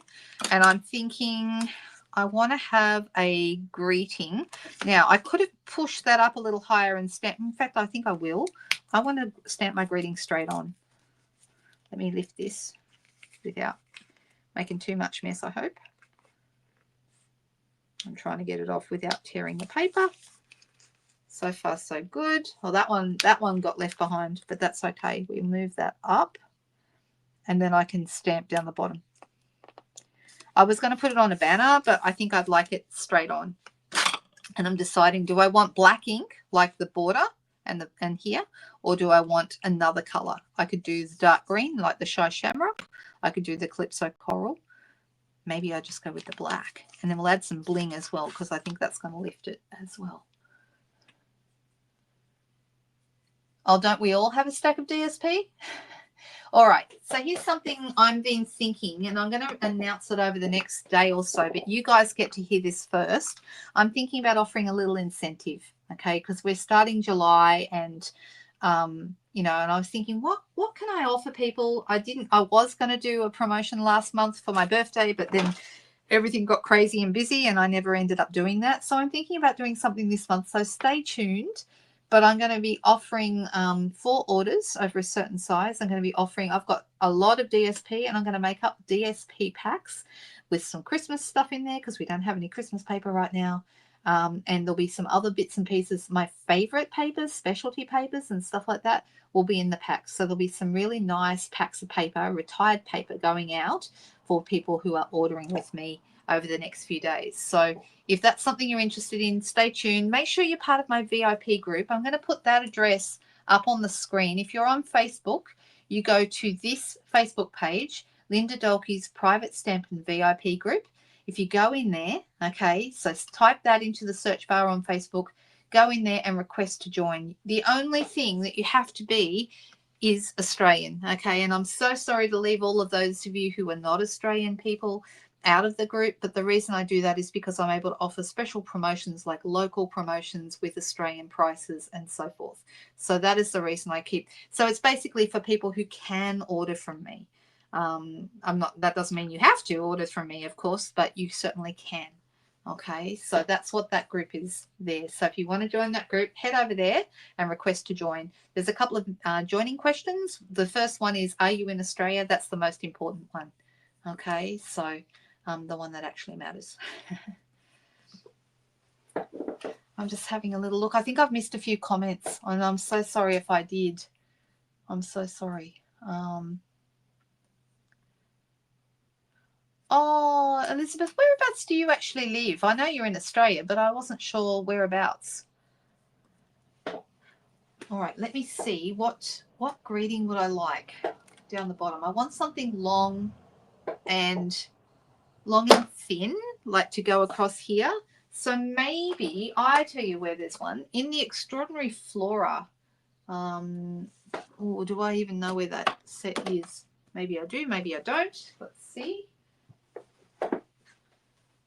And I'm thinking I want to have a greeting. Now, I could have pushed that up a little higher and stamp. In fact, I think I will. I want to stamp my greeting straight on. Let me lift this without making too much mess, I hope. I'm trying to get it off without tearing the paper. So far, so good. Well, that one got left behind, but that's okay. We move that up, and then I can stamp down the bottom. I was going to put it on a banner, but I think I'd like it straight on. And I'm deciding, do I want black ink like the border and here, or do I want another color? I could do the dark green like the Shy Shamrock. I could do the Calypso Coral. Maybe I just go with the black, and then we'll add some bling as well because I think that's going to lift it as well. Oh, don't we all have a stack of DSP? All right, so here's something I've been thinking, and I'm going to announce it over the next day or so, but you guys get to hear this first. I'm thinking about offering a little incentive, okay, because we're starting July, and and I was thinking, what can I offer people? I was going to do a promotion last month for my birthday, but then everything got crazy and busy, and I never ended up doing that. So I'm thinking about doing something this month, so stay tuned. But I'm going to be offering for orders over a certain size. I'm going to be offering, I've got a lot of DSP, and I'm going to make up DSP packs with some Christmas stuff in there because we don't have any Christmas paper right now. And there'll be some other bits and pieces. My favorite papers, specialty papers and stuff like that, will be in the packs. So there'll be some really nice packs of paper, retired paper, going out for people who are ordering with me over the next few days. So if that's something you're interested in, stay tuned. Make sure you're part of my VIP group. I'm going to put that address up on the screen. If you're on Facebook, you go to this Facebook page, Linda Dolke's Private Stampin' VIP group. If you go in there, okay, so type that into the search bar on Facebook, go in there and request to join. The only thing that you have to be is Australian, okay? And I'm so sorry to leave all of those of you who are not Australian people out of the group, but the reason I do that is because I'm able to offer special promotions, like local promotions with Australian prices and so forth. So that is the reason I keep. So it's basically for people who can order from me. That doesn't mean you have to order from me, of course, but you certainly can. Okay, so that's what that group is there. So if you want to join that group, head over there and request to join. There's a couple of joining questions. The first one is, are you in Australia? That's the most important one. Okay, so the one that actually matters. I'm just having a little look. I think I've missed a few comments, and I'm so sorry if I did. I'm so sorry. Oh, Elizabeth, whereabouts do you actually live? I know you're in Australia, but I wasn't sure whereabouts. All right, let me see. What greeting would I like down the bottom? I want something long and thin, like to go across here. So maybe I tell you where there's one in the Extraordinary Flora. Or do I even know where that set is? Maybe I do, maybe I don't. Let's see.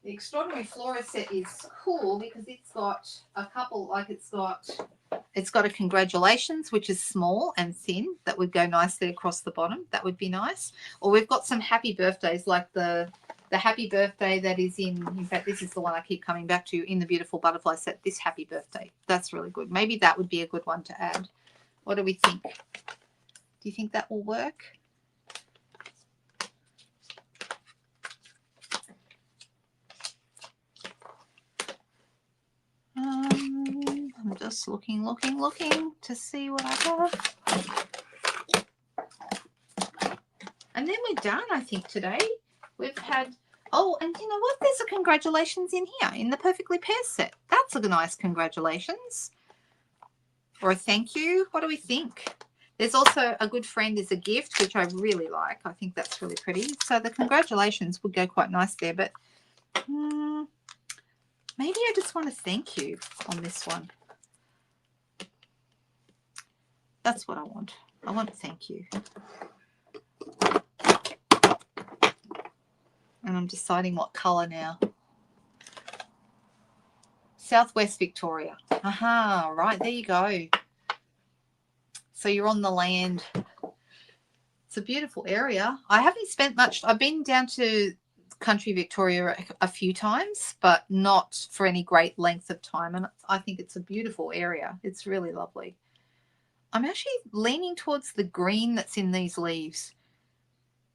The Extraordinary Flora set is cool because it's got a couple, like it's got a congratulations, which is small and thin. That would go nicely across the bottom. That would be nice. Or we've got some happy birthdays, like the happy birthday that is in fact, this is the one I keep coming back to in the Beautiful Butterfly set, this happy birthday. That's really good. Maybe that would be a good one to add. What do we think? Do you think that will work? I'm just looking to see what I have. And then we're done, I think, today. We've had, oh, and you know what? There's a congratulations in here in the Perfectly Pairs set. That's a nice congratulations. Or a thank you. What do we think? There's also a good friend is a gift, which I really like. I think that's really pretty. So the congratulations would go quite nice there, but maybe I just want to thank you on this one. That's what I want. I want to thank you. And I'm deciding what colour now. Southwest Victoria. Aha, right, there you go. So you're on the land. It's a beautiful area. I haven't spent much. I've been down to country Victoria a few times, but not for any great length of time. And I think it's a beautiful area. It's really lovely. I'm actually leaning towards the green that's in these leaves.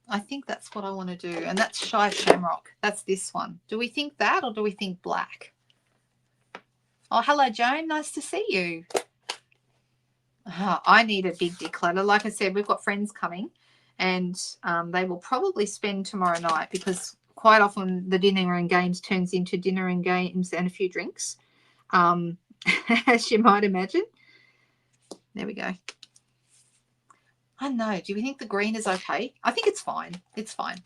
I think that's what I want to do. And that's Shy Shamrock. That's this one. Do we think that, or do we think black? Oh, hello, Joan. Nice to see you. I need a big declutter. Like I said, we've got friends coming, and they will probably spend tomorrow night, because quite often the dinner and games turns into dinner and games and a few drinks, as you might imagine. There we go. I don't know. Do we think the green is okay? I think it's fine. It's fine.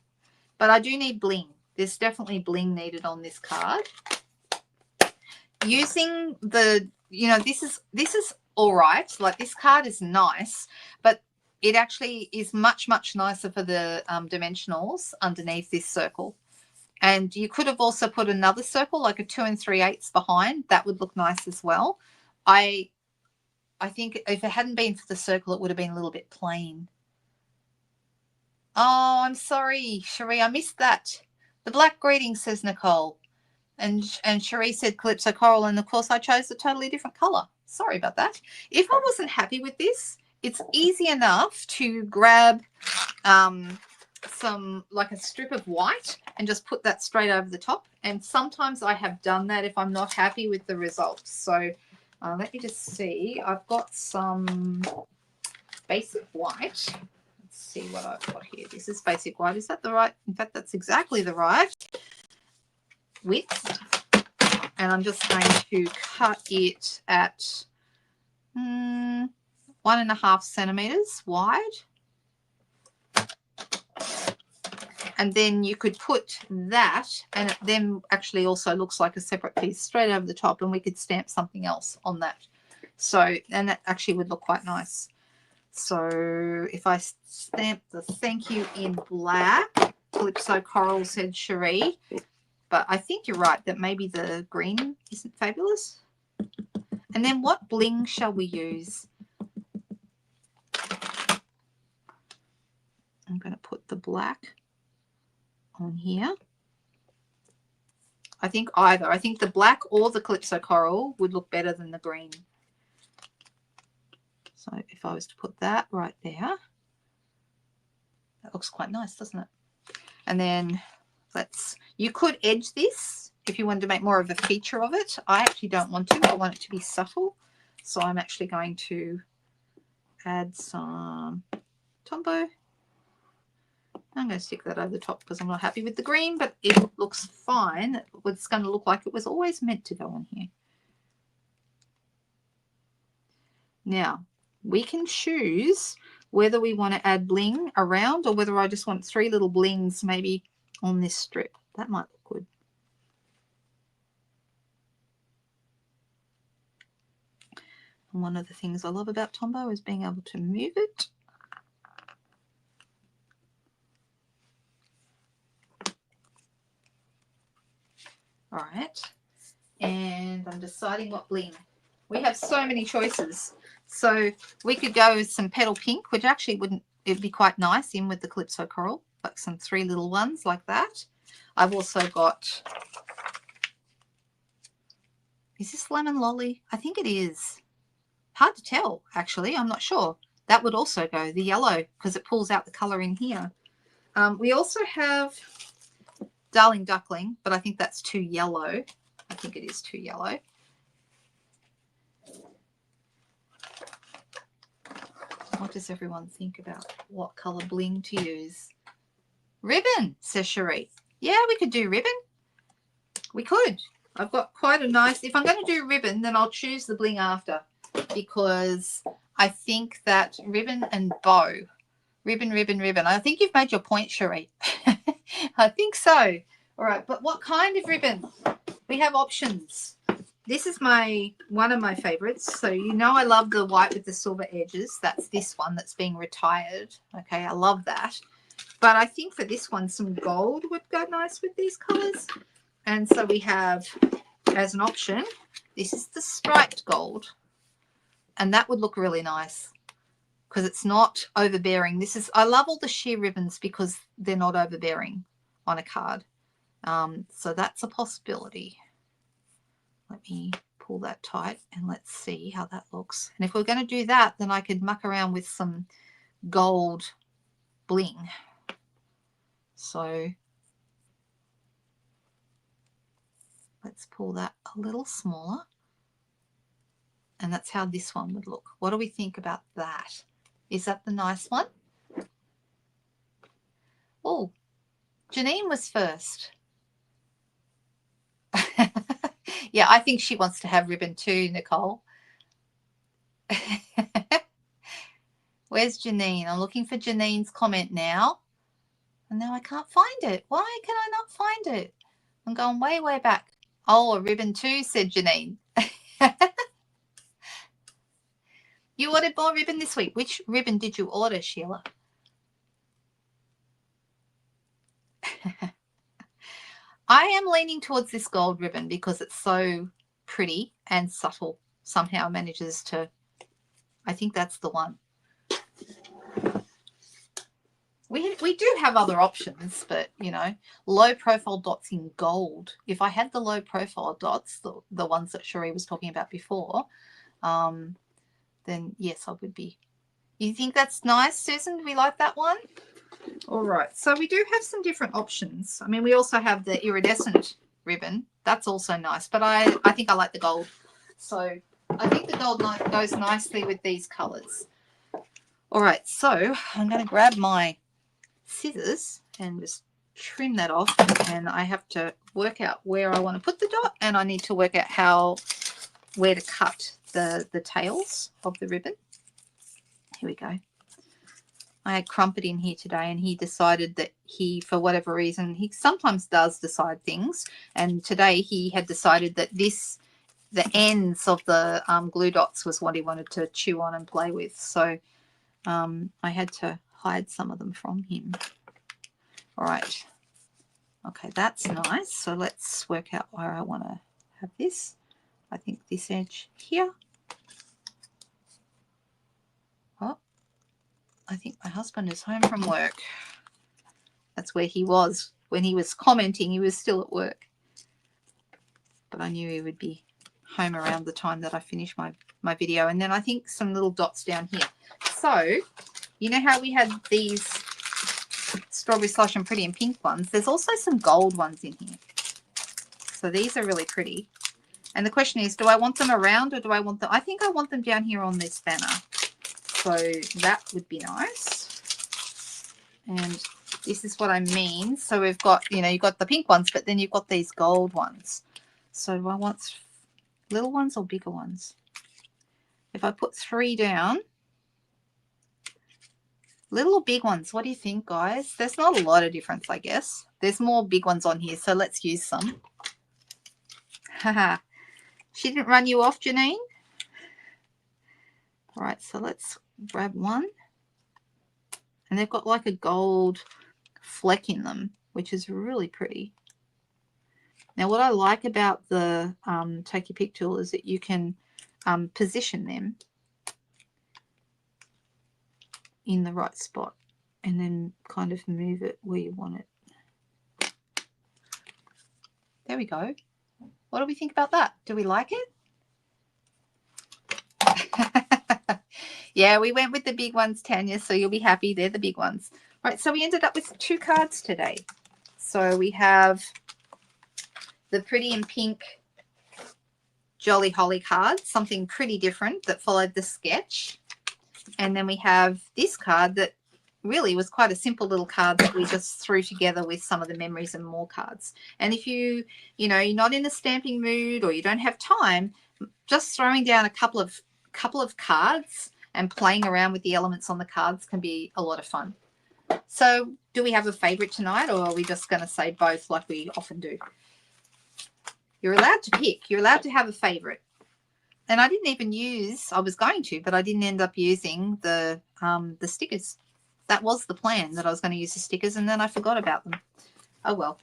But I do need bling. There's definitely bling needed on this card. Using the, this is all right. Like this card is nice, but it actually is much, much nicer for the dimensionals underneath this circle. And you could have also put another circle, like a 2 3/8 behind. That would look nice as well. I think if it hadn't been for the circle, it would have been a little bit plain. Oh, I'm sorry, Cherie. I missed that. The black greeting, says Nicole. And Cherie said Calypso Coral, and of course I chose a totally different color. Sorry about that. If I wasn't happy with this, it's easy enough to grab some, like a strip of white, and just put that straight over the top. And sometimes I have done that if I'm not happy with the results. So let me just see. I've got some basic white. Let's see what I've got here. This is basic white. Is that the right? In fact, that's exactly the right width. And I'm just going to cut it at 1.5 centimeters wide. And then you could put that, and it then actually also looks like a separate piece straight over the top, and we could stamp something else on that. So, and that actually would look quite nice. So if I stamp the thank you in black, Calypso Coral, said Cherie. But I think you're right that maybe the green isn't fabulous. And then what bling shall we use? I'm going to put the black on here. I think either. I think the black or the Calypso Coral would look better than the green. So if I was to put that right there, that looks quite nice, doesn't it? And then you could edge this if you wanted to make more of a feature of it. I actually don't want to. I want it to be subtle. So I'm actually going to add some Tombow. I'm going to stick that over the top because I'm not happy with the green, but it looks fine. It's going to look like it was always meant to go on here. Now, we can choose whether we want to add bling around or whether I just want 3 little blings maybe on this strip. That might look good. And one of the things I love about Tombow is being able to move it. All right, and I'm deciding what bling. We have so many choices. So we could go with some petal pink, which actually it'd be quite nice in with the Calypso Coral, like some 3 little ones like that. I've also got, is this Lemon Lolly? I think it is. Hard to tell, actually. I'm not sure. That would also go, the yellow, because it pulls out the colour in here. We also have Darling Duckling, but I think that's too yellow. I think it is too yellow. What does everyone think about what colour bling to use? Ribbon, says Cherie. Yeah, we could do ribbon. We could. I've got quite a nice, if I'm going to do ribbon, then I'll choose the bling after, because I think that ribbon and bow, ribbon. I think you've made your point, Cherie. I think so. All right, but what kind of ribbon? We have options. This is one of my favorites. So you know I love the white with the silver edges. That's this one that's being retired. Okay, I love that. But I think for this one, some gold would go nice with these colors. And so we have, as an option, this is the striped gold. And that would look really nice because it's not overbearing. I love all the sheer ribbons because they're not overbearing on a card. So that's a possibility. Let me pull that tight and let's see how that looks. And if we're going to do that, then I could muck around with some gold bling. So let's pull that a little smaller. And that's how this one would look. What do we think about that? Is that the nice one? Oh, Janine was first. Yeah, I think she wants to have ribbon too, Nicole. Where's Janine? I'm looking for Janine's comment now. And now I can't find it. Why can I not find it? I'm going way, way back. Oh, a ribbon too, said Janine. You ordered more ribbon this week. Which ribbon did you order, Sheila? I am leaning towards this gold ribbon because it's so pretty and subtle. Somehow manages to, I think that's the one. We do have other options, but, you know, low profile dots in gold. If I had the low profile dots, the ones that Cherie was talking about before, then yes, I would be. You think that's nice, Susan? Do we like that one? All right. So we do have some different options. I mean, we also have the iridescent ribbon. That's also nice, but I think I like the gold. So I think the gold goes nicely with these colors. All right. So I'm going to grab my scissors and just trim that off, and I have to work out where I want to put the dot, and I need to work out where to cut the tails of the ribbon. Here we go. I had Crumpet in here today, and he decided that he, for whatever reason, he sometimes does decide things, and today he had decided that the ends of the glue dots was what he wanted to chew on and play with. So I had to hide some of them from him. All right. Okay, that's nice. So let's work out where I want to have this. I think this edge here. Oh, I think my husband is home from work. That's where he was. When he was commenting, he was still at work. But I knew he would be home around the time that I finish my video. And then I think some little dots down here. So, you know how we had these strawberry slush and pretty and pink ones? There's also some gold ones in here. So these are really pretty. And the question is, do I want them around or do I want them? I think I want them down here on this banner. So that would be nice. And this is what I mean. So we've got, you know, you've got the pink ones, but then you've got these gold ones. So do I want little ones or bigger ones? If I put 3 down, little or big ones, what do you think, guys? There's not a lot of difference, I guess. There's more big ones on here, so let's use some. Haha. She didn't run you off, Janine? All right, so let's grab one. And they've got like a gold fleck in them, which is really pretty. Now, what I like about the Take Your Pick tool is that you can position them in the right spot and then kind of move it where you want it. There we go. What do we think about that? Do we like it? Yeah, we went with the big ones, Tanya, so you'll be happy. They're the big ones. All right, so we ended up with 2 cards today. So we have the pretty and pink Jolly Holly card, something pretty different that followed the sketch. And then we have this card that really was quite a simple little card that we just threw together with some of the memories and more cards. And if you know, you're not in a stamping mood or you don't have time, just throwing down a couple of cards and playing around with the elements on the cards can be a lot of fun. So do we have a favorite tonight, or are we just going to say both like we often do? You're allowed to pick. You're allowed to have a favorite. And I didn't even use, I was going to, but I didn't end up using the stickers. That was the plan, that I was going to use the stickers, and then I forgot about them. Oh, well,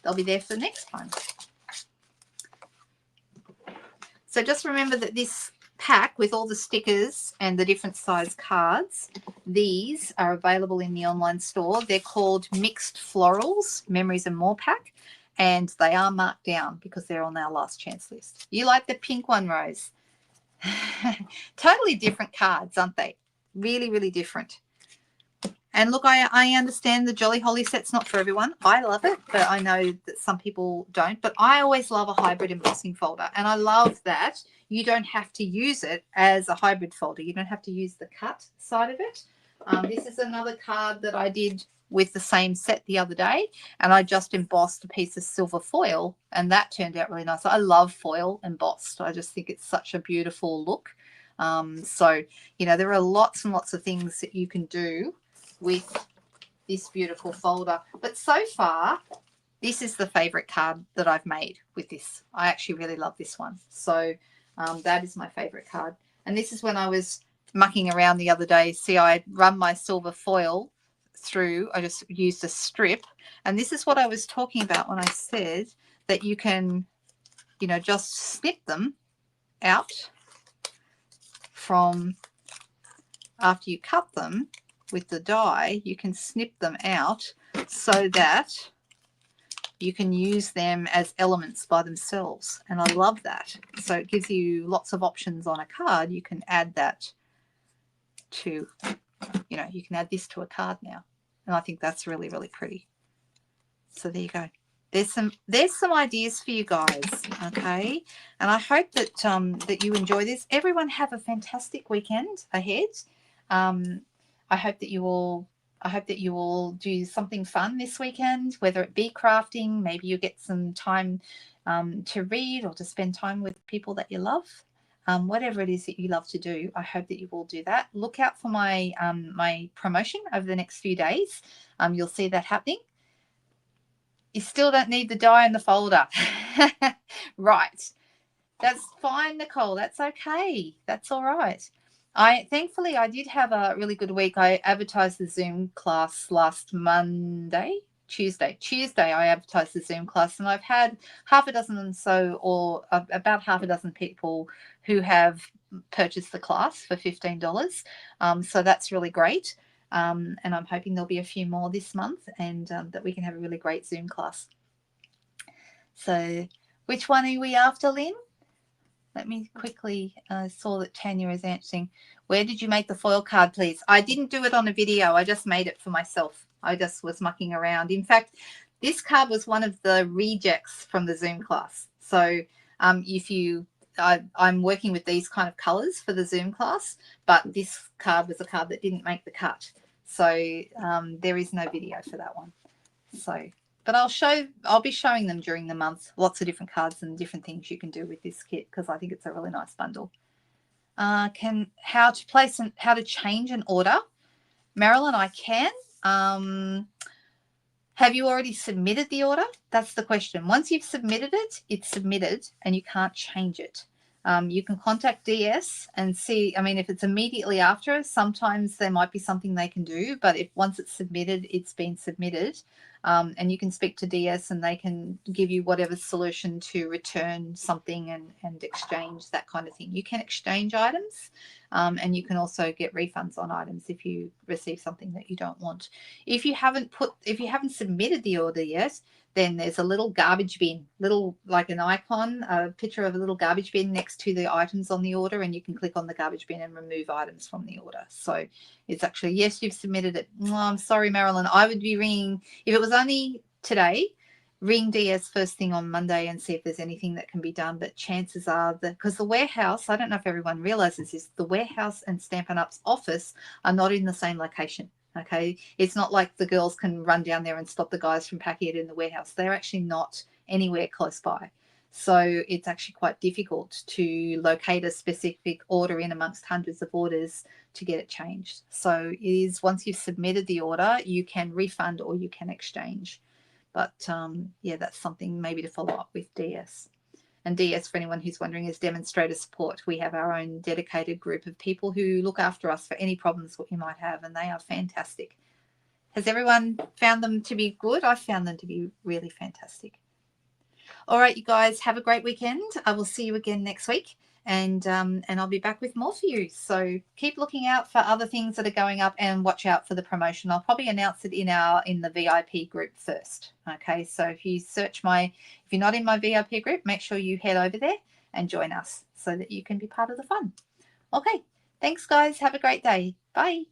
they'll be there for the next time. So just remember that this pack with all the stickers and the different size cards, these are available in the online store. They're called Mixed Florals, Memories and More Pack, and they are marked down because they're on our last chance list. You like the pink one, Rose? Totally different cards, aren't they? Really, really different. And look, I understand the Jolly Holly set's not for everyone. I love it, but I know that some people don't. But I always love a hybrid embossing folder. And I love that you don't have to use it as a hybrid folder. You don't have to use the cut side of it. This is another card that I did with the same set the other day. And I just embossed a piece of silver foil. And that turned out really nice. I love foil embossed. I just think it's such a beautiful look. So, you know, there are lots and lots of things that you can do with this beautiful folder, but so far this is the favorite card that I've made with this. I actually really love this one, so that is my favorite card. And this is when I was mucking around the other day. See, I run my silver foil through. I just used a strip, and this is what I was talking about when I said that you can, you know, just snip them out from after you cut them with the die. You can snip them out so that you can use them as elements by themselves, and I love that. So it gives you lots of options on a card. You can add that to, you know, you can add this to a card now, and I think that's really, really pretty. So there you go. There's some ideas for you guys, okay? And I hope that that you enjoy this. Everyone have a fantastic weekend ahead. I hope that you all do something fun this weekend, whether it be crafting, maybe you get some time to read or to spend time with people that you love. Whatever it is that you love to do, I hope that you will do that. Look out for my my promotion over the next few days. You'll see that happening. You still don't need the die in the folder. Right. That's fine, Nicole. That's okay. That's all right. Thankfully I did have a really good week. I advertised the Zoom class last Tuesday I advertised the Zoom class, and I've had half a dozen and so, or about half a dozen people who have purchased the class for $15. So that's really great. And I'm hoping there'll be a few more this month, and that we can have a really great Zoom class. So which one are we after, Lynn? Let me quickly, saw that Tanya is answering. Where did you make the foil card, please? I didn't do it on a video. I just made it for myself. I just was mucking around. In fact, this card was one of the rejects from the Zoom class. So I'm working with these kind of colors for the Zoom class, but this card was a card that didn't make the cut. So there is no video for that one. So, but I'll be showing them during the month, lots of different cards and different things you can do with this kit, because I think it's a really nice bundle. How to change an order. Marilyn, I can. Have you already submitted the order? That's the question. Once you've submitted it, it's submitted and you can't change it. You can contact DS and see, I mean, if it's immediately after, sometimes there might be something they can do, but if once it's submitted, it's been submitted. And you can speak to DS and they can give you whatever solution to return something and exchange, that kind of thing. You can exchange items, and you can also get refunds on items if you receive something that you don't want. If you haven't submitted the order yet, then there's a little garbage bin, like an icon, a picture of a little garbage bin next to the items on the order, and you can click on the garbage bin and remove items from the order. So it's actually, yes, you've submitted it. Oh, I'm sorry, Marilyn. I would be ringing, if it was only today, ring DS first thing on Monday and see if there's anything that can be done. But chances are that, because the warehouse, I don't know if everyone realizes this, the warehouse and Stampin' Up's office are not in the same location. Okay, it's not like the girls can run down there and stop the guys from packing it in the warehouse. They're actually not anywhere close by. So it's actually quite difficult to locate a specific order in amongst hundreds of orders to get it changed. So it is, once you've submitted the order, you can refund or you can exchange. But yeah, that's something maybe to follow up with DS. And DS, for anyone who's wondering, is demonstrator support. We have our own dedicated group of people who look after us for any problems what you might have, and they are fantastic. Has everyone found them to be good? I found them to be really fantastic. All right, you guys, have a great weekend. I will see you again next week, and I'll be back with more for you. So keep looking out for other things that are going up, and watch out for the promotion. I'll probably announce it in the VIP group first. Okay, so if you're not in my VIP group, make sure you head over there and join us so that you can be part of the fun. Okay, thanks guys. Have a great day. Bye.